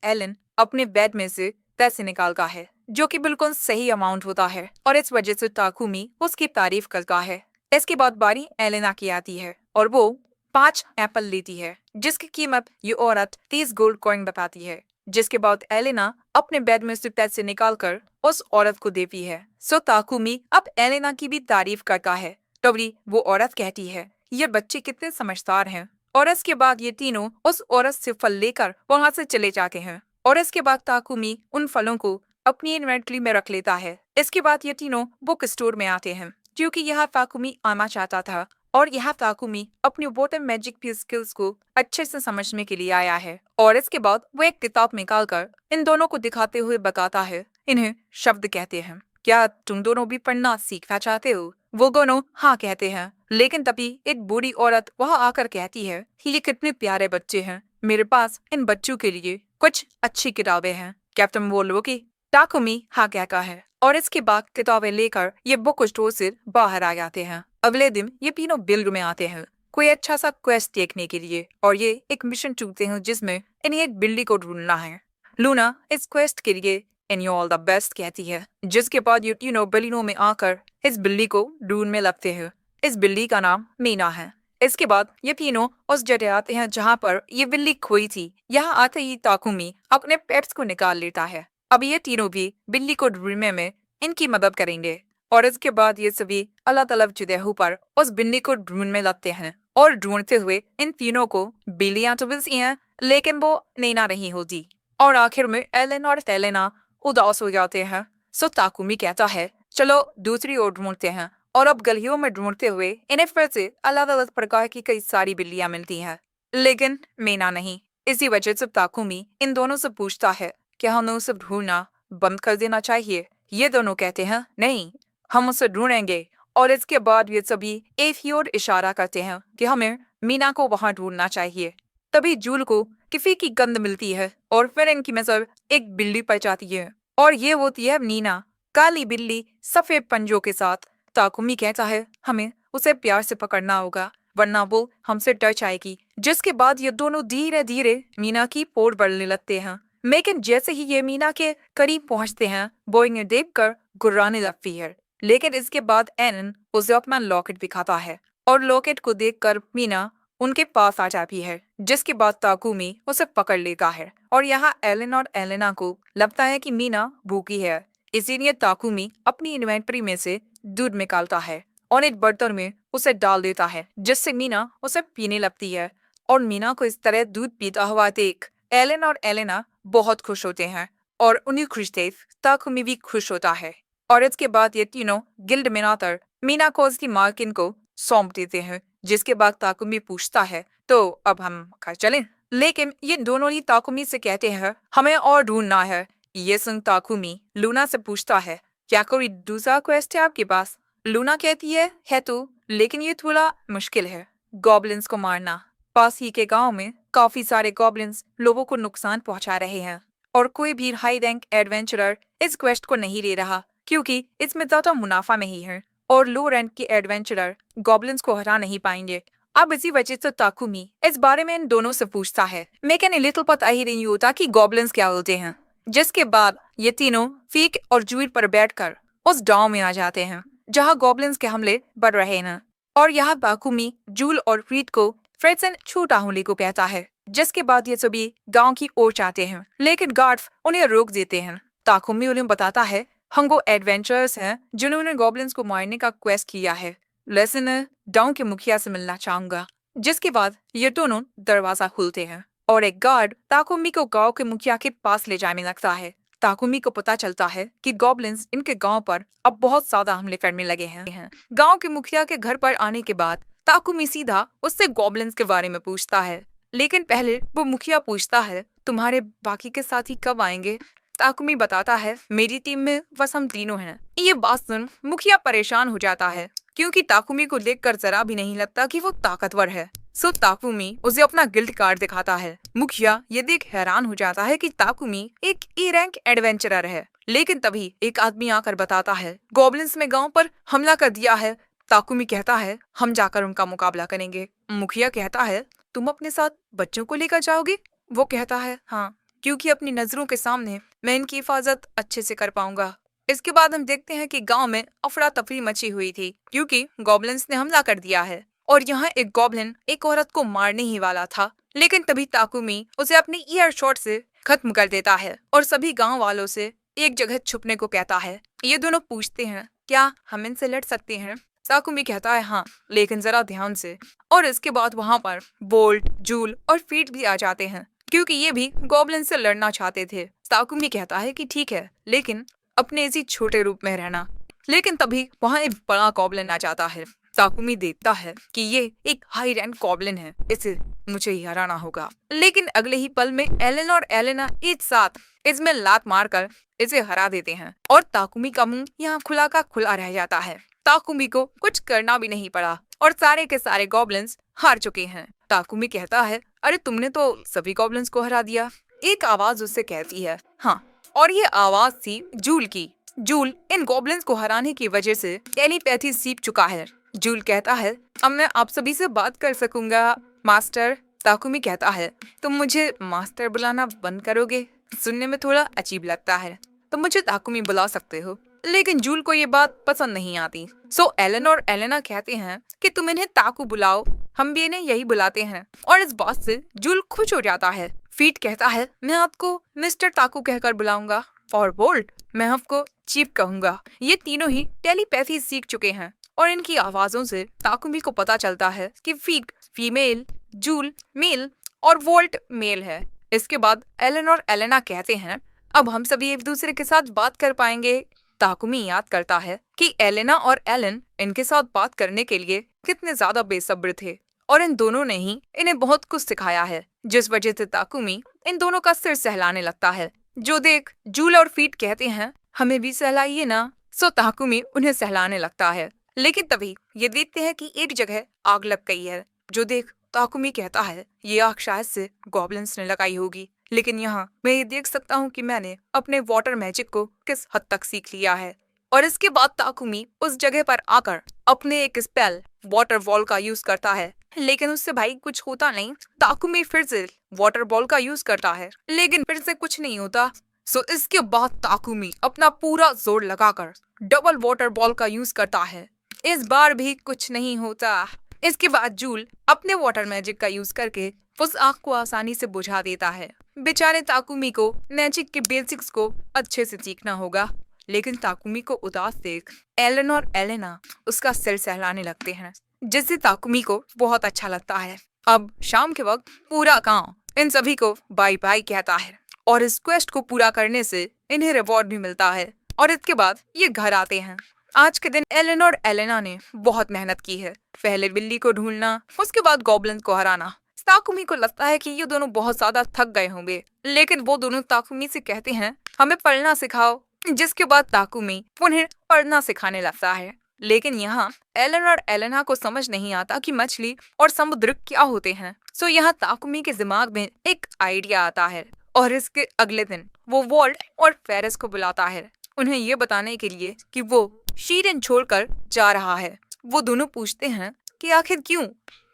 एलन अपने बेड में से पैसे निकालता है, जो कि बिल्कुल सही अमाउंट होता है, और इस वजह से ताकुमी उसकी तारीफ करता है। इसके बाद बारी एलेना की आती है और वो 5 एप्पल लेती है, जिसकी कीमत ये औरत 30 गोल्ड कॉइन बताती है। जिसके बाद एलेना अपने बेड में से पैसे निकालकर उस औरत को देती है। सो ताकुमी अब एलेना की भी तारीफ करता है। तभी वो औरत कहती है, ये बच्चे कितने समझदार हैं। और इसके बाद ये तीनों उस औरत से फल लेकर वहां से चले जाते हैं। और इसके बाद ताकुमी उन फलों को अपनी इन्वेंट्री में रख लेता है। इसके बाद ये तीनों बुक स्टोर में आते हैं, क्योंकि यहाँ ताकुमी आना चाहता था और यहाँ ताकुमी अपनी वाटर मैजिक की स्किल्स को अच्छे से समझने के लिए आया है। और इसके बाद वो एक किताब निकालकर इन दोनों को दिखाते हुए बताता है, इन्हें शब्द कहते हैं। क्या तुम दोनों भी पढ़ना सीखना चाहते हो? वो दोनों हाँ कहते हैं। लेकिन तभी एक बूढ़ी औरत वहाँ आकर कहती है, ये कितने प्यारे बच्चे हैं, मेरे पास इन बच्चों के लिए कुछ अच्छी किताबें हैं, क्या तुम वो लोगे? ताकुमी हाँ कहता है और इसके बाद किताबें लेकर ये बुक स्टोर से बाहर आ जाते हैं। अगले दिन ये तीनों बिल्ड में आते हैं कोई अच्छा सा क्वेस्ट देखने के लिए और ये एक मिशन चुनते हैं जिसमें इन्हें एक बिल्ली को ढूंढना है। लूना इस क्वेस्ट के लिए इन यू ऑल द बेस्ट कहती है, जिसके बाद ये तीनों बिल्लियों में आकर इस बिल्ली को ढूंढने लगते हैं। इस बिल्ली का नाम मीना है। इसके बाद ये तीनों उस जगह आते हैं जहाँ पर ये बिल्ली खोई थी। यहाँ आते ही ताकुमी अपने पेट्स को निकाल लेता है। अब ये तीनों भी बिल्ली को ढूंढने में इनकी मदद करेंगे और इसके बाद ये सभी अलग अलग जगहों पर उस बिल्ली को ढूंढने लगते हैं। और ढूंढते हुए इन तीनों को बिल्लियां तो मिलती हैं, लेकिन वो नैना नहीं होती। और आखिर में एलेन और तेलेना उदास हो जाते हैं। सो ताकुमी कहता है, चलो दूसरी ओर ढूंढते हैं। और अब गलियों में ढूंढते हुए इन्हें फिर से अलग अलग प्रकार की कई सारी बिल्लियां मिलती हैं, लेकिन मीना नहीं। इसी वजह से ताकुमी इन दोनों से पूछता है, क्या हमें उसे ढूंढना बंद कर देना चाहिए? ये दोनों कहते हैं, नहीं, हम उसे ढूंढेंगे। और इसके बाद ये सभी एक ही ओर इशारा करते हैं कि हमें मीना को वहां ढूंढना चाहिए। तभी जूल को किसी की गंध मिलती है और फिर इनकी नजर एक बिल्ली पर जाती है और ये होती है नीना, काली बिल्ली सफेद पंजों के साथ। ताकुमी कहता है, हमें उसे प्यार से पकड़ना होगा वरना वो हमसे डर जाएगी। जिसके बाद ये दोनों धीरे धीरे मीना की पोर बढ़ने लगते हैं। लेकिन जैसे ही ये मीना के करीब पहुंचते हैं वो इन्हें देखकर गुर्राने लगती है। लेकिन इसके बाद एनन उसे अपना लॉकेट दिखाता है और लॉकेट को देखकर मीना उनके पास आ जाती है। जिसके बाद ताकुमी उसे पकड़ लेता है और यहाँ एलेन और एलेना को लगता है कि मीना भूखी है, इसीलिए ताकुमी अपनी इन्वेंटरी में से दूध निकालता है और एक बर्तन में उसे डाल देता है, जिससे मीना उसे पीने लगती है। और मीना को इस तरह दूध पीता हुआ देख एलेन और एलेना बहुत खुश होते हैं और उन्हें खुश देख ताकुमी भी खुश होता है। और इसके बाद ये तीनों गिल्ड में आकर मीना को उसकी मालकिन को सौंप देते हैं। जिसके बाद ताकुमी पूछता है, तो अब हम घर चलें? लेकिन ये दोनों ही ताकुमी से कहते हैं, हमें और ढूंढना है। ये सुन ताकुमी लूना से पूछता है, क्या कोई दूसरा क्वेस्ट है आपके पास? लूना कहती है तो, लेकिन ये थोड़ा मुश्किल है, गॉब्लिन्स को मारना। पास ही के गांव में काफी सारे गॉब्लिन्स लोगों को नुकसान पहुंचा रहे हैं और कोई भी हाई रैंक एडवेंचरर इस क्वेस्ट को नहीं ले रहा, क्योंकि इसमें ज्यादा मुनाफा नहीं है और लो रैंक के एडवेंचरर गॉब्लिन्स को हरा नहीं पाएंगे। अब इसी वजह से ताकुमी इस बारे में इन दोनों से पूछता है। लेकिन लिटिल पता ही नहीं होता कि गॉब्लिन्स क्या होते हैं। जिसके बाद ये तीनों फीक और जूट पर बैठकर उस गांव में आ जाते हैं जहां गॉब्लिन्स के हमले बढ़ रहे हैं। और यहाँ ताकुमी जूल और रीड को फिर से छोटा होने को कहता है। जिसके बाद ये सभी गांव की ओर जाते हैं, लेकिन गार्ड्स उन्हें रोक देते हैं। ताकुमी उन्हें बताता है, हम वो एडवेंचरर्स हैं जिन्होंने गॉब्लिन्स को मारने का क्वेस्ट किया है, लेसन गांव के मुखिया से मिलना चाहूंगा। जिसके बाद ये दोनों दरवाजा खोलते हैं और एक गार्ड ताकुमी को गांव के मुखिया के पास ले जाने लगता है। ताकुमी को पता चलता है कि गॉब्लिन्स इनके गांव पर अब बहुत ज्यादा हमले करने लगे हैं। गांव के मुखिया के घर पर आने के बाद ताकुमी सीधा उससे गॉब्लिन्स के बारे में पूछता है, लेकिन पहले वो मुखिया पूछता है, तुम्हारे बाकी के साथी कब आएंगे? ताकुमी बताता है, मेरी टीम में बस हम तीनों हैं। ये बात सुन मुखिया परेशान हो जाता है, क्योंकि ताकुमी को देखकर जरा भी नहीं लगता कि वो ताकतवर है। सो ताकुमी उसे अपना गिल्ड कार्ड दिखाता है। मुखिया ये देख हैरान हो जाता है कि ताकुमी एक ए रैंक एडवेंचरर है। लेकिन तभी एक आदमी आकर बताता है, गॉब्लिन्स में गांव पर हमला कर दिया है। ताकुमी कहता है, हम जाकर उनका मुकाबला करेंगे। मुखिया कहता है, तुम अपने साथ बच्चों को लेकर जाओगे? वो कहता है, हाँ, क्योंकि अपनी नजरों के सामने मैं इनकी हिफाजत अच्छे से कर पाऊंगा। इसके बाद हम देखते हैं कि गांव में अफरा तफरी मची हुई थी क्योंकि गॉबलिन्स ने हमला कर दिया है और यहाँ एक गॉबलिन एक औरत को मारने ही वाला था, लेकिन तभी ताकुमी उसे अपनी ईयर शॉट से खत्म कर देता है और सभी गांव वालों से एक जगह छुपने को कहता है। ये दोनों पूछते हैं क्या हम इनसे लड़ सकते हैं? ताकुमी कहता है हाँ, लेकिन जरा ध्यान से। और इसके बाद वहाँ पर बोल्ट, जूल और फीट भी आ जाते हैं क्योंकि ये भी गॉबलिन से लड़ना चाहते थे। ताकुमी कहता है कि ठीक है, लेकिन अपने इसी छोटे रूप में रहना। लेकिन तभी वहाँ एक बड़ा गॉबलिन आ जाता है। ताकुमी देखता है कि ये एक हाई रैंक गॉबलिन है, इसे मुझे ही हराना होगा। लेकिन अगले ही पल में एलन और एलेना एक साथ इसमें लात मारकर इसे हरा देते हैं और ताकुमी का मुंह यहाँ खुला का खुला रह जाता है। ताकुमी को कुछ करना भी नहीं पड़ा और सारे के सारे गॉबलिन्स हार चुके हैं। ताकुमी कहता है अरे तुमने तो सभी गॉबलिन्स को हरा दिया। एक आवाज उससे कहती है हाँ, और ये आवाज थी जूल की। जूल इन गॉबलिन्स को हराने की वजह से टेलीपैथी सीख चुका है। जूल कहता है अब मैं आप सभी से बात कर सकूंगा मास्टर। ताकुमी कहता है तुम मुझे मास्टर बुलाना बंद करोगे? सुनने में थोड़ा अजीब लगता है, तुम मुझे ताकुमी बुला सकते हो। लेकिन जूल को ये बात पसंद नहीं आती। सो एलन और एलेना कहते हैं कि तुम इन्हें ताकू बुलाओ, हम भी इन्हें यही बुलाते हैं। और इस बात से जूल खुश हो जाता है। फीट कहता है मैं आपको मिस्टर ताकू कहकर बुलाऊंगा और बोल्ट मैं आपको चीफ कहूंगा। ये तीनों ही टेलीपैथी सीख चुके हैं और इनकी आवाजों से ताकुमी को पता चलता है कि फीट फीमेल, जूल मेल और वोल्ट मेल है। इसके बाद एलन और एलेना कहते हैं अब हम सभी एक दूसरे के साथ बात कर पाएंगे। ताकुमी याद करता है कि एलेना और एलन इनके साथ बात करने के लिए कितने ज्यादा बेसब्र थे और इन दोनों ने ही इन्हें बहुत कुछ सिखाया है, जिस वजह से ताकुमी इन दोनों का सिर सहलाने लगता है। जो देख जूल और फीट कहते हैं हमें भी सहलाइए ना। सो ताकुमी उन्हें सहलाने लगता है। लेकिन तभी ये देखते हैं कि एक जगह आग लग गई है। जो देख ताकुमी कहता है ये आग शायद से गॉबलिन्स ने लगाई होगी, लेकिन यहाँ मैं ये देख सकता हूँ कि मैंने अपने वाटर मैजिक को किस हद तक सीख लिया है। और इसके बाद ताकुमी उस जगह पर आकर अपने एक स्पेल वाटर बॉल का यूज करता है, लेकिन उससे भाई कुछ होता नहीं। ताकुमी फिर से वाटर बॉल का यूज करता है, लेकिन फिर से कुछ नहीं होता। सो इसके बाद ताकुमी अपना पूरा जोर लगाकर डबल वाटर बॉल का यूज करता है, इस बार भी कुछ नहीं होता। इसके बाद जूल अपने वाटर मैजिक का यूज करके उस आग को आसानी से बुझा देता है। बेचारे ताकुमी को मैजिक के बेसिक्स को अच्छे से सीखना होगा। लेकिन ताकुमी को उदास देख एलन और एलेना उसका सिर सहलाने लगते हैं, जिससे ताकुमी को बहुत अच्छा लगता है। अब शाम के वक्त पूरा गांव इन सभी को बाय बाय कहता है और इस क्वेस्ट को पूरा करने से इन्हें रिवॉर्ड भी मिलता है। और इसके बाद ये घर आते हैं। आज के दिन एलन और एलेना ने बहुत मेहनत की है, पहले बिल्ली को ढूंढना, उसके बाद गॉबलिन को हराना। ताकुमी को लगता है कि ये दोनों बहुत ज्यादा थक गए होंगे, लेकिन वो दोनों ताकुमी से कहते हैं हमें पढ़ना सिखाओ, जिसके बाद ताकुमी उन्हें पढ़ना सिखाने लगता है। लेकिन यहाँ एलन और एलेना को समझ नहीं आता कि मछली और समुद्र क्या होते हैं। सो यहाँ ताकुमी के दिमाग में एक आइडिया आता है और इसके अगले दिन वो वॉल्ट और फेरिस को बुलाता है, उन्हें ये बताने के लिए कि वो शीरन छोड़कर जा रहा है। वो दोनों पूछते हैं कि आखिर क्यों?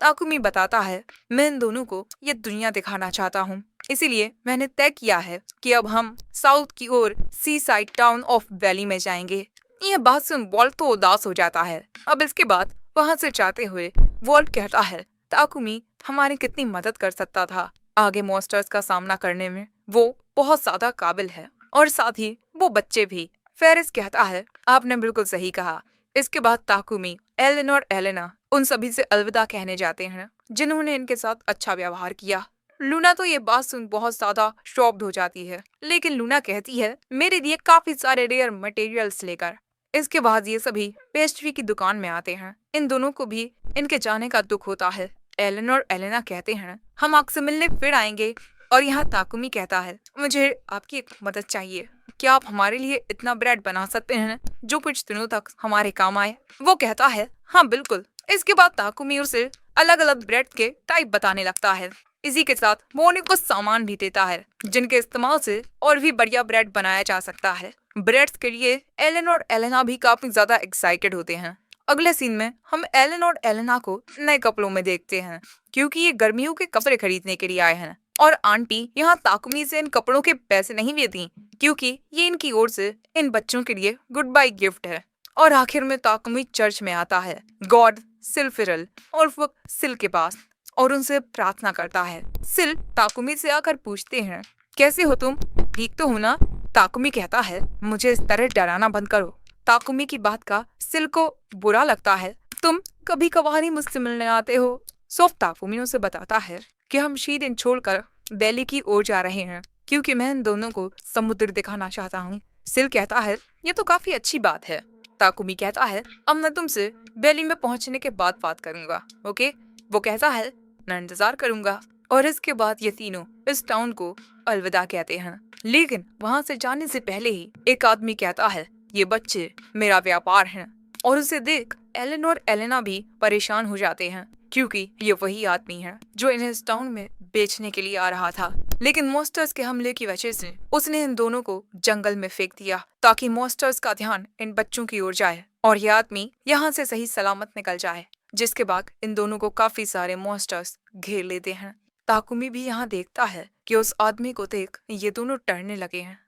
ताकुमी बताता है मैं इन दोनों को ये दुनिया दिखाना चाहता हूँ, इसीलिए मैंने तय किया है कि अब हम साउथ की ओर सी साइड टाउन ऑफ वैली में जाएंगे। यह बात सुन वॉल्ट तो उदास हो जाता है। अब इसके बाद वहाँ से जाते हुए वॉल्ट कहता है ताकुमी हमारी कितनी मदद कर सकता था, आगे मॉन्स्टर्स का सामना करने में वो बहुत ज्यादा काबिल है और साथ ही वो बच्चे भी। फेरिस कहता है आपने बिल्कुल सही कहा। इसके बाद ताकुमी, एलन और एलेना उन सभी से अलविदा कहने जाते हैं जिन्होंने इनके साथ अच्छा व्यवहार किया। लूना तो ये बात सुन बहुत ज्यादा शॉक्ड हो जाती है, लेकिन लूना कहती है मेरे लिए काफी सारे रेयर मटेरियल्स लेकर। इसके बाद ये सभी पेस्ट्री की दुकान में आते हैं। इन दोनों को भी इनके जाने का दुख होता है। एलन और एलेना कहते हैं हम आपसे मिलने फिर आएंगे। और यहाँ ताकुमी कहता है मुझे आपकी एक मदद चाहिए, क्या आप हमारे लिए इतना ब्रेड बना सकते हैं जो कुछ दिनों तक हमारे काम आए? वो कहता है हाँ बिल्कुल। इसके बाद ताकुमी उसे अलग अलग ब्रेड के टाइप बताने लगता है। इसी के साथ वो उन्हें कुछ सामान भी देता है जिनके इस्तेमाल से और भी बढ़िया ब्रेड बनाया जा सकता है। ब्रेड्स के लिए एलन और एलेना भी काफी ज्यादा एक्साइटेड होते हैं। अगले सीन में हम एलन और एलेना को नए कपड़ों में देखते हैं क्योंकि ये गर्मियों के कपड़े खरीदने के लिए आए हैं और आंटी यहाँ ताकुमी से इन कपड़ों के पैसे नहीं लेती क्योंकि ये इनकी ओर से इन बच्चों के लिए गुड बाय गिफ्ट है। और आखिर में ताकुमी चर्च में आता है, गॉड सिल और वो सिल के पास और उनसे प्रार्थना करता है। सिल ताकुमी से आकर पूछते हैं, कैसे हो तुम, ठीक तो हो ना? ताकुमी कहता है, मुझे इस तरह डराना बंद करो। ताकुमी की बात का सिल को बुरा लगता है। तुम कभी कभार ही मुझसे मिलने आते हो। सोफ ताकुमी उसे बताता है कि हम शीदिन छोड़कर वैली की ओर जा रहे हैं क्योंकि मैं इन दोनों को समुद्र दिखाना चाहता हूँ। सिल कहता है, ये तो काफी अच्छी बात है। ताकुमी कहता है, अब मैं तुमसे वैली में पहुंचने के बाद बात करूंगा, ओके? वो कहता है, मैं इंतजार करूंगा। और इसके बाद ये तीनों इस टाउन को अलविदा कहते हैं। लेकिन वहां से जाने से पहले ही एक आदमी कहता है, ये बच्चे मेरा व्यापार हैं। और उसे देख एलन और एलेना भी परेशान हो जाते हैं क्योंकि ये वही आदमी है जो इन्हें इस टाउन में बेचने के लिए आ रहा था। लेकिन मॉन्स्टर्स के हमले की वजह से उसने इन दोनों को जंगल में फेंक दिया ताकि मॉन्स्टर्स का ध्यान इन बच्चों की ओर जाए और ये आदमी यहाँ से सही सलामत निकल जाए। जिसके बाद इन दोनों को काफी सारे मॉन्स्टर्स घेर लेते हैं। ताकुमी भी यहाँ देखता है कि उस आदमी को देख ये दोनों डरने लगे हैं।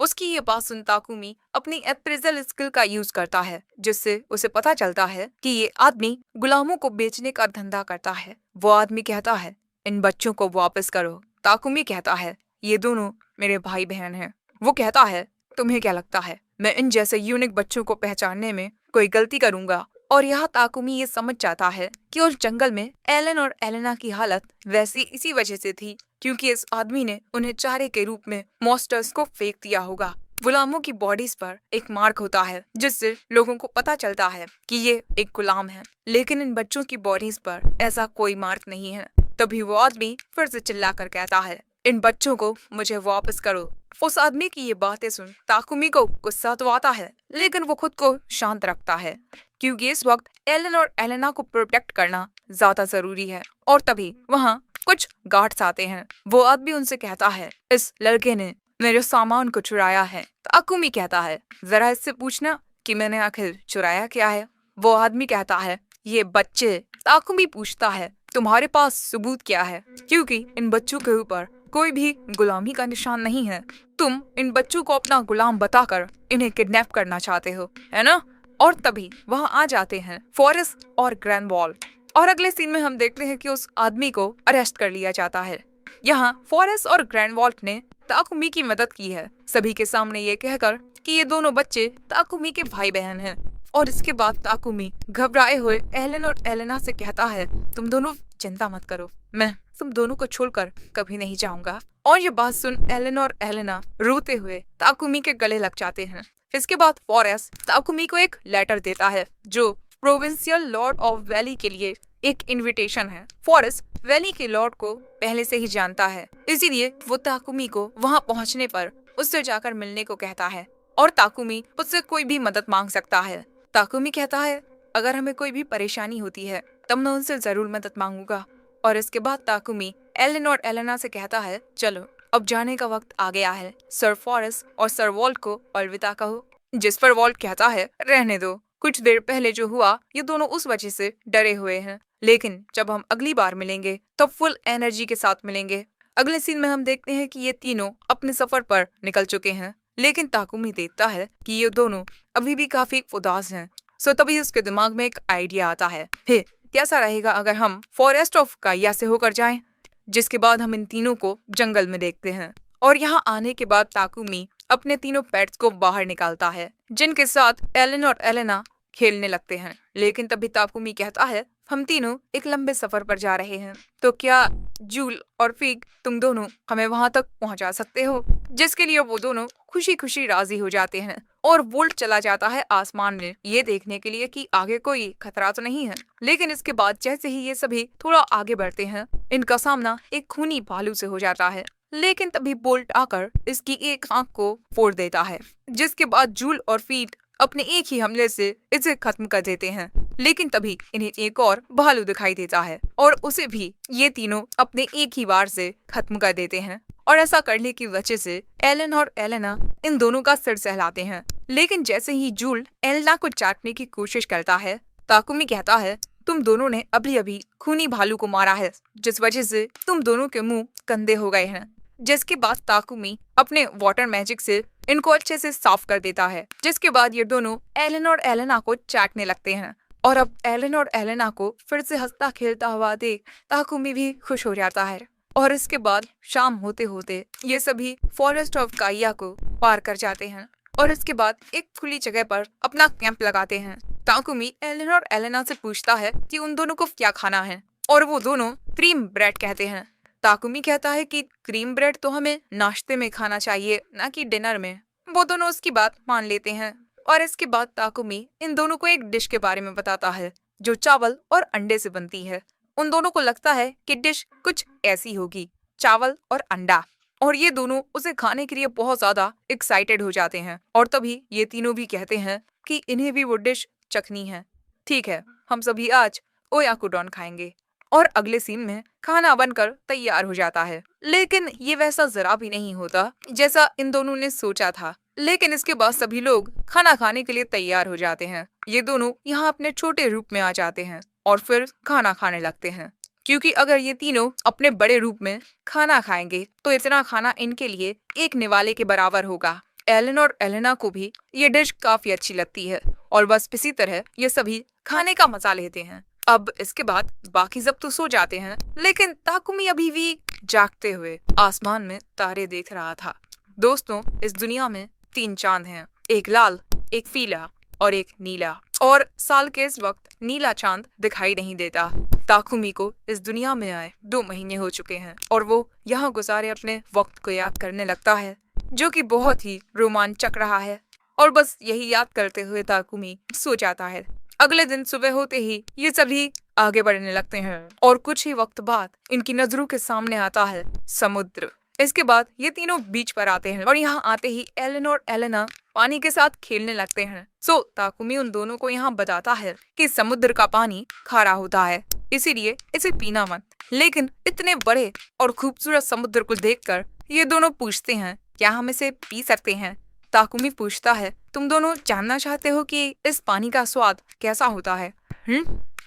उसकी ये बात सुन ताकुमी अपनी अप्रेजल स्किल का यूज करता है जिससे उसे पता चलता है कि ये आदमी गुलामों को बेचने का धंधा करता है। वो आदमी कहता है, इन बच्चों को वापस करो। ताकुमी कहता है, ये दोनों मेरे भाई बहन हैं। वो कहता है, तुम्हें क्या लगता है मैं इन जैसे यूनिक बच्चों को पहचानने में कोई गलती करूंगा? और यहाँ ताकुमी ये समझ जाता है कि उस जंगल में एलन और एलेना की हालत वैसी इसी वजह से थी क्योंकि इस आदमी ने उन्हें चारे के रूप में मॉन्स्टर्स को फेंक दिया होगा। गुलामों की बॉडीज पर एक मार्क होता है जिससे लोगों को पता चलता है कि ये एक गुलाम है। लेकिन इन बच्चों की बॉडीज पर ऐसा कोई मार्क नहीं है। तभी वो आदमी फिर से चिल्लाकर कहता है, इन बच्चों को मुझे वापस करो। उस आदमी की ये बातें सुन ताकुमी को गुस्सा तो आता है लेकिन वो खुद को शांत रखता है क्योंकि इस वक्त एलन और एलेना को प्रोटेक्ट करना ज्यादा जरूरी है। और तभी वहाँ कुछ गार्ड्स आते हैं। वो आदमी उनसे कहता है, इस लड़के ने मेरे सामान को चुराया है। ताकुमी कहता है, जरा इससे पूछना कि मैंने आखिर चुराया क्या है। वो आदमी कहता है, ये बच्चे। ताकुमी पूछता है, तुम्हारे पास सबूत क्या है? क्योंकि इन बच्चों के ऊपर कोई भी गुलामी का निशान नहीं है। तुम इन बच्चों को अपना गुलाम बताकर इन्हें किडनैप करना चाहते हो, है ना? और तभी वहाँ आ जाते हैं फॉरेस्ट और ग्रैंडवॉल। और अगले सीन में हम देखते हैं कि उस आदमी को अरेस्ट कर लिया जाता है। यहाँ फॉरेस्ट और ग्रैंडवॉल ने ताकुमी की मदद की है सभी के सामने ये कहकर कि ये दोनों बच्चे ताकुमी के भाई बहन हैं। और इसके बाद ताकुमी घबराए हुए एलन और एलेना से कहता है, तुम दोनों चिंता मत करो, मैं तुम दोनों को छोड़कर कभी नहीं जाऊंगा। और ये बात सुन एलन और एलेना रोते हुए ताकुमी के गले लग जाते हैं। इसके बाद फॉरेस्ट ताकुमी को एक लेटर देता है जो प्रोविंशियल लॉर्ड ऑफ वैली के लिए एक इनविटेशन है। फॉरेस्ट वैली के लॉर्ड को पहले से ही जानता है, इसीलिए वो ताकुमी को वहां पहुंचने पर उससे जाकर मिलने को कहता है और ताकुमी उससे कोई भी मदद मांग सकता है। ताकुमी कहता है, अगर हमें कोई भी परेशानी होती है तब मैं उनसे जरूर मदद मांगूंगा। और इसके बाद ताकुमी एलन और एलेना से कहता है, चलो अब जाने का वक्त आ गया है। सर फॉरेस्ट और सर वॉल्ट को अलविदा कहो। जिस पर वॉल्ट कहता है, रहने दो, कुछ देर पहले जो हुआ ये दोनों उस वजह से डरे हुए हैं, लेकिन जब हम अगली बार मिलेंगे तब फुल एनर्जी के साथ मिलेंगे। अगले सीन में हम देखते हैं कि ये तीनों अपने सफर पर निकल चुके हैं लेकिन ताकुमी देखता है कि ये दोनों अभी भी काफी उदास हैं। सो तभी उसके दिमाग में एक आइडिया आता है, फिर कैसा रहेगा अगर हम फॉरेस्ट ऑफ काया से होकर जाएं? जिसके बाद हम इन तीनों को जंगल में देखते हैं। और यहाँ आने के बाद ताकुमी अपने तीनों पेट्स को बाहर निकालता है जिनके साथ एलन और एलेना खेलने लगते हैं। लेकिन तभी ताकुमी कहता है, हम तीनों एक लंबे सफर पर जा रहे हैं, तो क्या जूल और फिग तुम दोनों हमें वहां तक पहुंचा सकते हो? जिसके लिए वो दोनों खुशी खुशी राजी हो जाते हैं और वोल्ट चला जाता है आसमान में ये देखने के लिए कि आगे कोई खतरा तो नहीं है। लेकिन इसके बाद जैसे ही ये सभी थोड़ा आगे बढ़ते हैं इनका सामना एक खूनी भालू से हो जाता है। लेकिन तभी बोल्ट आकर इसकी एक आंख को फोड़ देता है जिसके बाद जूल और फीट अपने एक ही हमले से इसे खत्म कर देते हैं। लेकिन तभी इन्हें एक और भालू दिखाई देता है और उसे भी ये तीनों अपने एक ही वार से खत्म कर देते हैं। और ऐसा करने की वजह से एलन और एलेना इन दोनों का सिर सहलाते हैं। लेकिन जैसे ही जूल एलेना को चाटने की कोशिश करता है ताकुमी कहता है, तुम दोनों ने अभी अभी खूनी भालू को मारा है, जिस वजह से तुम दोनों के मुंह गंदे हो गए हैं। जिसके बाद ताकुमी अपने वाटर मैजिक से इनको अच्छे से साफ कर देता है। जिसके बाद ये दोनों एलन और एलेना को चाटने लगते हैं और अब एलन और एलेना को फिर से हंसता खेलता हुआ देख ताकुमी भी खुश हो जाता है। और इसके बाद शाम होते होते ये सभी फॉरेस्ट ऑफ काइया को पार कर जाते हैं और इसके बाद एक खुली जगह पर अपना कैंप लगाते हैं। ताकुमी एलन और एलेना से पूछता है कि उन दोनों को क्या खाना है और वो दोनों क्रीम ब्रेड कहते हैं। ताकुमी कहता है कि क्रीम ब्रेड तो हमें नाश्ते में खाना चाहिए, ना कि डिनर में। वो दोनों उसकी बात मान लेते हैं और इसके बाद ताकुमी इन दोनों को एक डिश के बारे में बताता है जो चावल और अंडे से बनती है। उन दोनों को लगता है कि डिश कुछ ऐसी होगी, चावल और अंडा, और ये दोनों उसे खाने के लिए बहुत ज्यादा एक्साइटेड हो जाते हैं। और तभी ये तीनों भी कहते हैं कि इन्हें भी वो डिश चखनी है। ठीक है, हम सभी आज ओयाकुडॉन खाएंगे। और अगले सीन में खाना बनकर तैयार हो जाता है, लेकिन ये वैसा जरा भी नहीं होता जैसा इन दोनों ने सोचा था। लेकिन इसके बाद सभी लोग खाना खाने के लिए तैयार हो जाते हैं। ये दोनों यहाँ अपने छोटे रूप में आ जाते हैं और फिर खाना खाने लगते हैं, क्योंकि अगर ये तीनों अपने बड़े रूप में खाना खाएंगे तो इतना खाना इनके लिए एक निवाले के बराबर होगा। एलन और एलेना को भी ये डिश काफी अच्छी लगती है और बस इसी तरह ये सभी खाने का मजा लेते हैं। अब इसके बाद बाकी सब तो सो जाते हैं, लेकिन ताकुमी अभी भी जागते हुए आसमान में तारे देख रहा था। दोस्तों, इस दुनिया में 3 चांद हैं, एक लाल, एक पीला और एक नीला। और साल के इस वक्त नीला चांद दिखाई नहीं देता। ताकुमी को इस दुनिया में आए 2 महीने हो चुके हैं और वो यहाँ गुजारे अपने वक्त को याद करने लगता है, जो कि बहुत ही रोमांचक रहा है। और बस यही याद करते हुए ताकुमी सो जाता है। अगले दिन सुबह होते ही ये सभी आगे बढ़ने लगते हैं और कुछ ही वक्त बाद इनकी नजरों के सामने आता है समुद्र। इसके बाद ये तीनों बीच पर आते हैं और यहाँ आते ही एलन और एलेना पानी के साथ खेलने लगते हैं। ताकुमी उन दोनों को यहाँ बताता है कि समुद्र का पानी खारा होता है, इसीलिए इसे पीना मत। लेकिन इतने बड़े और खूबसूरत समुद्र को देखकर ये दोनों पूछते हैं, क्या हम इसे पी सकते हैं? ताकुमी पूछता है, तुम दोनों जानना चाहते हो कि इस पानी का स्वाद कैसा होता है?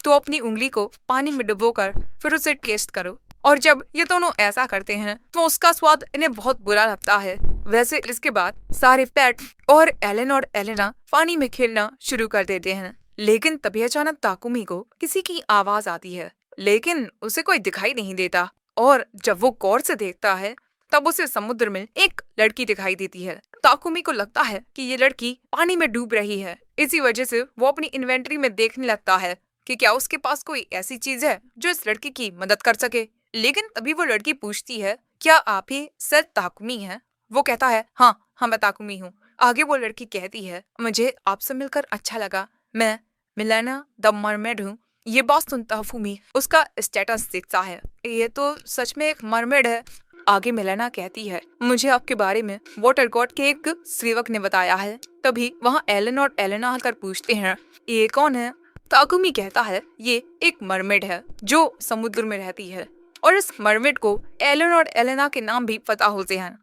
तो अपनी उंगली को पानी में डुबोकर फिर उसे टेस्ट करो। और जब ये दोनों ऐसा करते हैं तो उसका स्वाद इन्हें बहुत बुरा लगता है। वैसे इसके बाद सारे पेट और एलन और एलेना पानी में खेलना शुरू कर देते हैं। लेकिन तभी अचानक ताकुमी को किसी की आवाज आती है, लेकिन उसे कोई दिखाई नहीं देता। और जब वो गौर से देखता है तब उसे समुद्र में एक लड़की दिखाई देती है। ताकुमी को लगता है कि ये लड़की पानी में डूब रही है। इसी वजह से वो अपनी इन्वेंटरी में देखने लगता है कि क्या उसके पास कोई ऐसी चीज है जो इस लड़की की मदद कर सके। लेकिन तभी वो लड़की पूछती है, क्या आप ही सर ताकुमी हैं? वो कहता है, हाँ मैं ताकुमी हूँ। आगे वो लड़की कहती है, मुझे आपसे मिलकर अच्छा लगा। मैं मिलेना द मरमेड हूँ। ये बात सुनता फूमी उसका स्टेटस देखता है, ये तो सच में एक मरमेड है। आगे मिलेना कहती है, मुझे आपके बारे में वाटर गॉड के एक सेवक ने बताया है। तभी वहाँ एलन और एलेना आकर पूछते हैं, ये कौन है? ताकुमी कहता है, ये एक मरमेड है जो समुद्र में रहती है और इस मरमेड को एलन और एलेना के नाम भी पता होते हैं।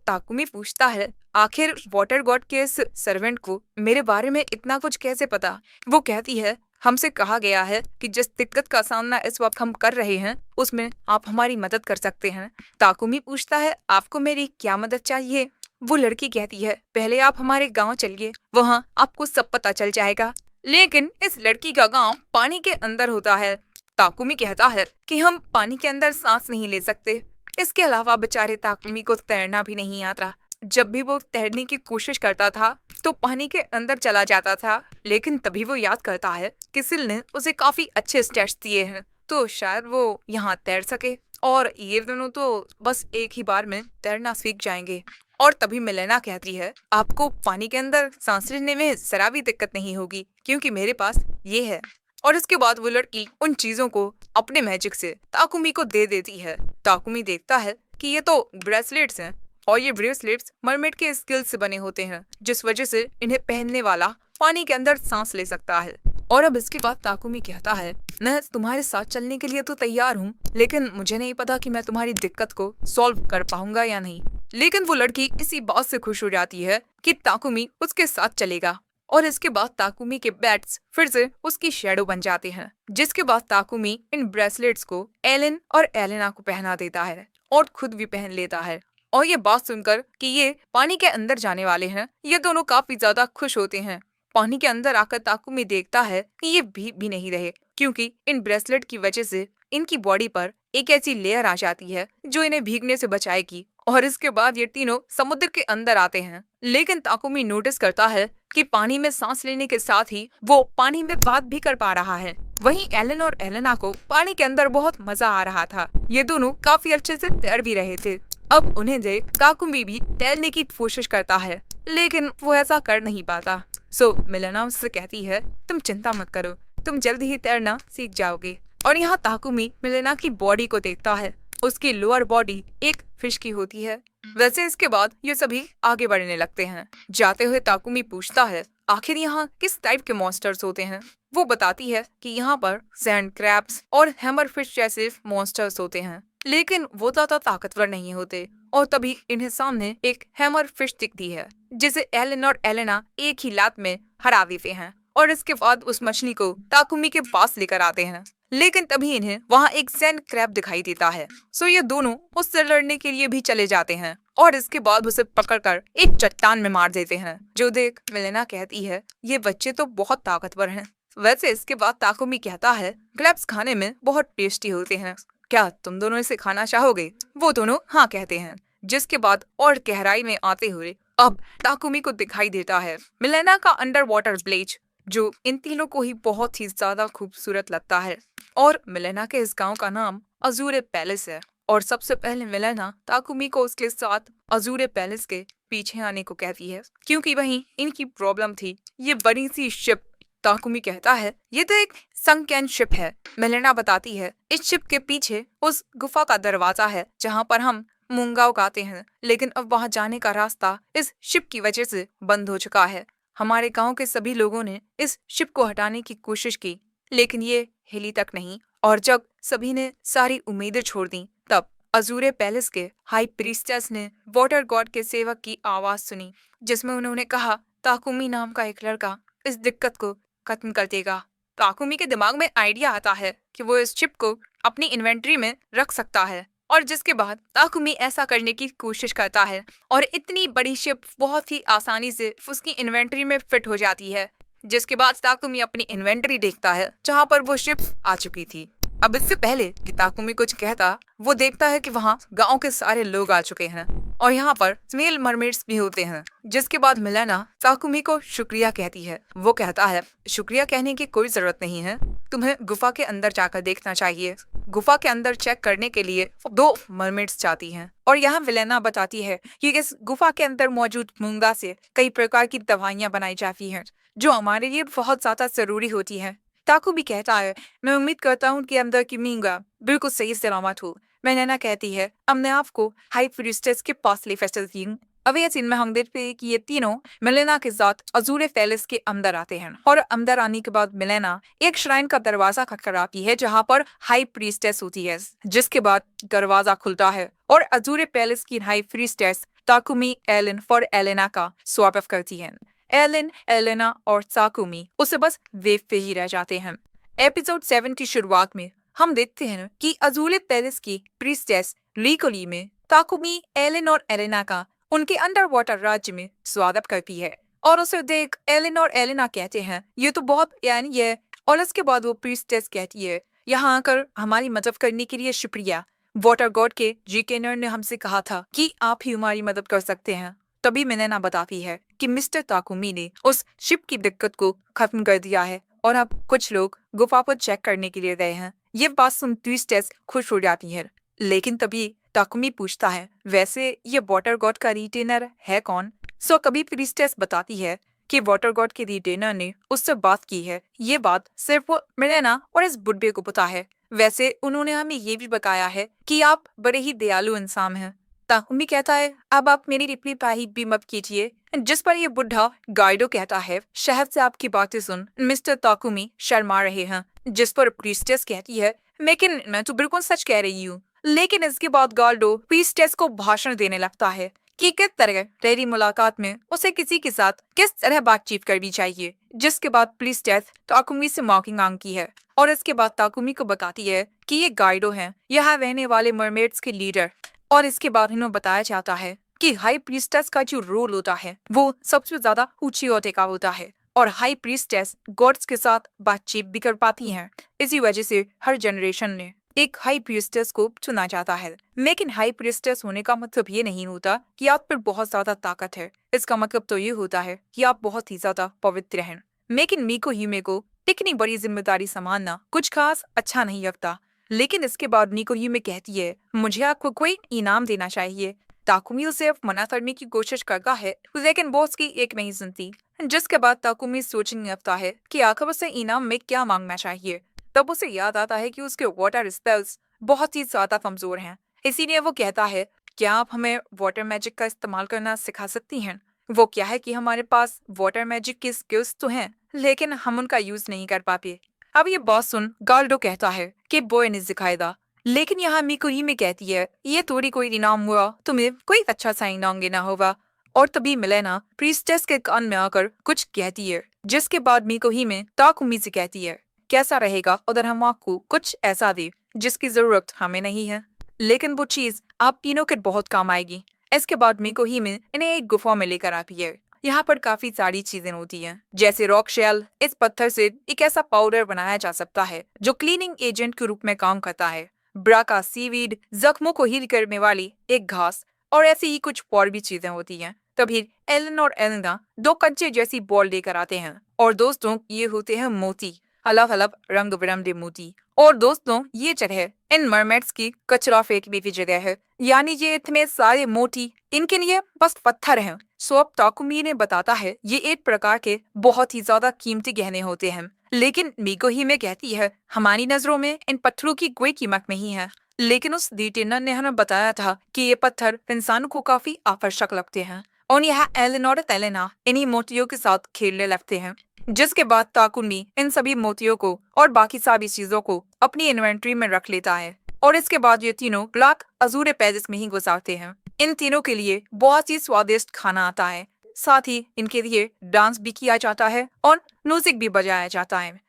ताकुमी पूछता है, आखिर वाटर गॉड के इस सर्वेंट को मेरे बारे में इतना कुछ कैसे पता? वो कहती है, हमसे कहा गया है कि जिस दिक्कत का सामना इस वक्त हम कर रहे हैं उसमें आप हमारी मदद कर सकते हैं। ताकुमी पूछता है, आपको मेरी क्या मदद चाहिए? वो लड़की कहती है, पहले आप हमारे गांव चलिए, वहाँ आपको सब पता चल जाएगा। लेकिन इस लड़की का गांव पानी के अंदर होता है। ताकुमी कहता है कि हम पानी के अंदर सांस नहीं ले सकते। इसके अलावा बेचारे ताकुमी को तैरना भी नहीं आता। जब भी वो तैरने की कोशिश करता था तो पानी के अंदर चला जाता था। लेकिन तभी वो याद करता है कि सिल ने उसे काफी अच्छे स्टेप्स दिए हैं, तो शायद वो यहाँ तैर सके और ये दोनों तो बस एक ही बार में तैरना सीख जाएंगे। और तभी मिलेना कहती है, आपको पानी के अंदर सांस लेने में जरा भी दिक्कत नहीं होगी क्योंकि मेरे पास ये है। और इसके बाद वो लड़की उन चीजों को अपने मैजिक से ताकुमी को दे देती है। ताकुमी देखता है कि ये तो ब्रेसलेट्स हैं और ये ब्रेसलेट्स मरमेड के स्किल से बने होते हैं, जिस वजह से इन्हें पहनने वाला पानी के अंदर सांस ले सकता है। और अब इसके बाद ताकुमी कहता है, मैं तुम्हारे साथ चलने के लिए तो तैयार हूँ, लेकिन मुझे नहीं पता कि मैं तुम्हारी दिक्कत को सॉल्व कर पाऊंगा या नहीं। लेकिन वो लड़की इसी बात से खुश हो जाती है कि ताकुमी उसके साथ चलेगा और इसके बाद ताकुमी के बैट्स फिर से उसकी शेडो बन जाते हैं, जिसके बाद ताकुमी इन ब्रेसलेट्स को एलन और एलेना को पहना देता है और खुद भी पहन लेता है। और ये बात सुनकर कि ये पानी के अंदर जाने वाले हैं, ये दोनों काफी ज्यादा खुश होते हैं। पानी के अंदर आकर ताकुमी देखता है कि ये भीग भी नहीं रहे, क्योंकि इन ब्रेसलेट की वजह से इनकी बॉडी पर एक ऐसी लेयर आ जाती है जो इन्हें भीगने से बचाएगी। और इसके बाद ये तीनों समुद्र के अंदर आते हैं, लेकिन ताकुमी नोटिस करता है कि पानी में सांस लेने के साथ ही वो पानी में बात भी कर पा रहा है। वहीं एलन और एलेना को पानी के अंदर बहुत मजा आ रहा था, ये दोनों काफी अच्छे से तैर भी रहे थे। अब उन्हें देख ताकुमी भी तैरने की कोशिश करता है, लेकिन वो ऐसा कर नहीं पाता। सो मिलेना उससे कहती है, तुम चिंता मत करो, तुम जल्दी ही तैरना सीख जाओगे। और यहाँ ताकुमी मिलेना की बॉडी को देखता है, उसकी लोअर बॉडी एक फिश की होती है। वैसे इसके बाद ये सभी आगे बढ़ने लगते हैं। जाते हुए ताकुमी पूछता है, आखिर यहाँ किस टाइप के मॉन्स्टर्स होते हैं। वो बताती है कि यहाँ पर सैंड क्रैब्स और हैमर फिश जैसे मॉन्स्टर्स होते हैं, लेकिन वो ज्यादा ताकतवर नहीं होते। और तभी इन्हें सामने एक हैमर फिश दिखती है, जिसे एलन और एलेना एक ही लात में हरा देते हैं। और इसके बाद उस मछली को ताकुमी के पास लेकर आते हैं, लेकिन तभी इन्हें वहाँ एक सैंड क्रैब दिखाई देता है। सो ये दोनों उससे लड़ने के लिए भी चले जाते हैं और इसके बाद उसे पकड़कर एक चट्टान में मार देते हैं, जो देख मिलेना कहती है, ये बच्चे तो बहुत ताकतवर हैं। वैसे इसके बाद ताकुमी कहता है, क्रैब्स खाने में बहुत टेस्टी होते हैं, क्या तुम दोनों इसे खाना चाहोगे। वो दोनों हाँ कहते हैं, जिसके बाद और गहराई में आते हुए अब ताकुमी को दिखाई देता है मिलेना का अंडर वाटर ब्लीच, जो इन तीनों को ही बहुत ही ज्यादा खूबसूरत लगता है। और मिलेना के इस गांव का नाम अजूरे पैलेस है। और सबसे पहले मिलेना ताकुमी को उसके साथ अजूरे पैलेस के पीछे आने को कहती है, क्योंकि वहीं इनकी प्रॉब्लम थी ये बड़ी सी शिप। ताकुमी कहता है, ये तो एक संकैन शिप है। मिलेना बताती है, इस शिप के पीछे उस गुफा का दरवाजा है जहाँ पर हम मूंगा उगाते हैं, लेकिन अब वहाँ जाने का रास्ता इस शिप की वजह से बंद हो चुका है। हमारे गांव के सभी लोगों ने इस शिप को हटाने की कोशिश की, लेकिन ये हिली तक नहीं। और जब सभी ने सारी उम्मीदें छोड़ दी, तब अजूरे पैलेस के हाई प्रीस्टेस ने वाटर गॉड के सेवक की आवाज सुनी, जिसमें उन्होंने कहा ताकुमी नाम का एक लड़का इस दिक्कत को खत्म कर देगा। ताकुमी के दिमाग में आइडिया आता है कि वो इस शिप को अपनी इन्वेंट्री में रख सकता है, और जिसके बाद ताकुमी ऐसा करने की कोशिश करता है और इतनी बड़ी शिप बहुत ही आसानी से उसकी इन्वेंट्री में फिट हो जाती है। जिसके बाद ताकुमी अपनी इन्वेंट्री देखता है जहाँ पर वो शिप आ चुकी थी। अब इससे पहले कि ताकुमी कुछ कहता, वो देखता है कि वहाँ गांव के सारे लोग आ चुके हैं और यहाँ पर स्मेल मरमेड्स भी होते हैं। जिसके बाद मिलेना ताकुमी को शुक्रिया कहती है। वो कहता है, शुक्रिया कहने की कोई जरूरत नहीं है, तुम्हें गुफा के अंदर जाकर देखना चाहिए। गुफा के अंदर चेक करने के लिए 2 मरमेड्स जाती हैं। और यहाँ विलेना बताती है कि इस गुफा के अंदर मौजूद मूंगा से कई प्रकार की दवाइयाँ बनाई जाती हैं, जो हमारे लिए बहुत ज्यादा जरूरी होती है। ताकुमी कहता है, मैं उम्मीद करता हूँ कि अंदर की मूंगा बिल्कुल सही सलामत हो। मिलेना कहती है, हमने आपको हाई प्रीस्टेस के पास ले फैसलती हूँ। अब ये सीन में हम देखते हैं कि ये तीनों मिलेना के साथ अजूरे पैलेस के अंदर आते हैं और अंदर आने के बाद मिलेना एक श्राइन का दरवाजा खटखटाती है जहाँ पर हाई प्रीस्टेस होती है। जिसके बाद दरवाजा खुलता है और अजूरे पैलेस की हाई प्रीस्टेस ताकुमी, एलन और एलेना का स्वागत करती है। एलन, एलेना और ताकुमी उसे बस वेव पे ही रह जाते हैं। एपिसोड 7 की शुरुआत में हम देखते हैं कि अजूरे पैलेस की प्रीस्टेस लीकोली में ताकुमी, एलन और एलेना का उनके अंडर वाटर राज्य में स्वागत करती है। और उसे देख एलन और एलेना कहते हैं, ये तो बहुत यानी है। और उसके बाद वो प्रीस्टेस कहती है, यहाँ आकर हमारी मदद करने के लिए शुक्रिया। वाटर गॉड के जीकेनर ने हमसे कहा था कि आप ही हमारी मदद कर सकते हैं। तभी मिलेना बताती है कि मिस्टर ताकुमी ने उस शिप की दिक्कत को खत्म कर दिया है और अब कुछ लोग गुफा पर चेक करने के लिए गए हैं। ये बात सुन प्रीस्टेस खुश हो जाती है, लेकिन तभी ताकुमी पूछता है, वैसे ये वाटर गॉड का रिटेनर है कौन? सो कभी प्रीस्टेस बताती है कि वाटर गॉड के रिटेनर ने उससे बात की है। ये बात सिर्फ वो मिलेना और इस बुढ़े को पता है। वैसे उन्होंने हमें ये भी बताया है कि आप बड़े ही दयालु इंसान हैं। ताकुमी कहता है, अब आप मेरी रिप्लाई भी मत कीजिए। जिस पर ये बुढ़ा गाइडो कहता है, शहर से आपकी बातें सुन मिस्टर ताकुमी शर्मा रहे हैं। जिस पर प्रीस्टेस कहती है, लेकिन मैं तो बिल्कुल सच कह रही हूँ। लेकिन इसके बाद गाल्डो प्रीस्टेस को भाषण देने लगता है कि किस तरह पहली मुलाकात में उसे किसी के साथ किस तरह बातचीत करनी चाहिए। जिसके बाद पुलिस टेस्ट ताकुमी से मार्किंग मांगती है और इसके बाद ताकुमी को बताती है कि ये गाइडो हैं, यहाँ रहने वाले मरमेड्स के लीडर। और इसके बाद इन्हें बताया जाता है कि हाई प्रीस्टेस का जो रोल होता है वो सबसे ज्यादा ऊंची ओहदे का होता है और हाई प्रीस्टेस गॉड्स के साथ बातचीत भी कर पाती हैं। इसी वजह से हर जनरेशन ने एक हाई प्रीस्टेस को चुना जाता है। लेकिन हाई प्रीस्टेस होने का मतलब ये नहीं होता कि आप पर बहुत ज्यादा ताकत है। इसका मतलब तो ये होता है कि आप बहुत ही ज्यादा पवित्र हैं। लेकिन मीको हिमे को इतनी बड़ी जिम्मेदारी संभालना कुछ खास अच्छा नहीं लगता। लेकिन इसके बाद मीको हिमे कहती है, मुझे आपको कोई इनाम देना चाहिए। ताकुमी उसे अब मना करने की कोशिश करता है, लेकिन बॉस की एक नहीं सुनती। जिसके बाद ताकुमी सोचने लगता है कि आखिर उसे इनाम में क्या मांगना चाहिए। तब उसे याद आता है कि उसके वाटर स्पेल्स बहुत ही ज्यादा कमजोर हैं। इसीलिए वो कहता है, क्या आप हमें वाटर मैजिक का इस्तेमाल करना सिखा सकती हैं? वो क्या है कि हमारे पास वाटर मैजिक की स्किल्स तो हैं, लेकिन हम उनका यूज नहीं कर पाते। अब ये बात सुन गाल्डो कहता है कि बॉय ने सिखाएगा। लेकिन यहाँ मिकुरी में कहती है, ये थोड़ी कोई इनाम हुआ, तुम्हें कोई अच्छा सा इनाम देना होगा। और तभी मिलेना प्रीस्टेस के कान में आकर कुछ कहती है। जिसके बाद मिकुही में ताकुमी से कहती है, कैसा रहेगा अगर हम आपको कुछ ऐसा दे जिसकी जरूरत हमें नहीं है, लेकिन वो चीज आप तीनों के बहुत काम आएगी। इसके बाद मिकुही में इन्हें एक गुफा में लेकर आती है। यहाँ पर काफी सारी चीजें होती हैं, जैसे रॉक शेल। इस पत्थर से एक ऐसा पाउडर बनाया जा सकता है जो क्लीनिंग एजेंट के रूप में काम करता है। ब्राका सीवीड, जख्मों को हील करने वाली एक घास, और ऐसी ही कुछ और भी चीजें होती हैं। तभी एलन और एलेना दो कच्चे जैसी बॉल लेकर आते हैं। और दोस्तों, ये होते हैं मोती, अलग अलग रंग बिरंगे मोती। और दोस्तों, ये जगह इन मरमेड्स की कचरा फेंकने की जगह है, यानी ये इतने सारे मोती इनके लिए बस पत्थर हैं। सो अब ताकुमी ने बताता है ये एक प्रकार के बहुत ही ज्यादा कीमती गहने होते हैं। लेकिन मीको ही में कहती है, हमारी नजरों में इन पत्थरों की कोई कीमत नहीं है। लेकिन उस डिटेनर ने हमें बताया था कि ये पत्थर इंसानों को काफी आकर्षक लगते हैं और यह एलन और एलेना इन्हीं मोतियों के साथ खेलने लगते हैं। जिसके बाद ताकुमी इन सभी मोतियों को और बाकी सारी चीजों को अपनी इन्वेंट्री में रख लेता है। और इसके बाद ये तीनों ब्लैक अजूरे पैलेस में ही गुजारते हैं। इन तीनों के लिए बहुत ही स्वादिष्ट खाना आता है, साथ ही इनके लिए डांस भी किया जाता है और म्यूजिक भी बजाया जाता है।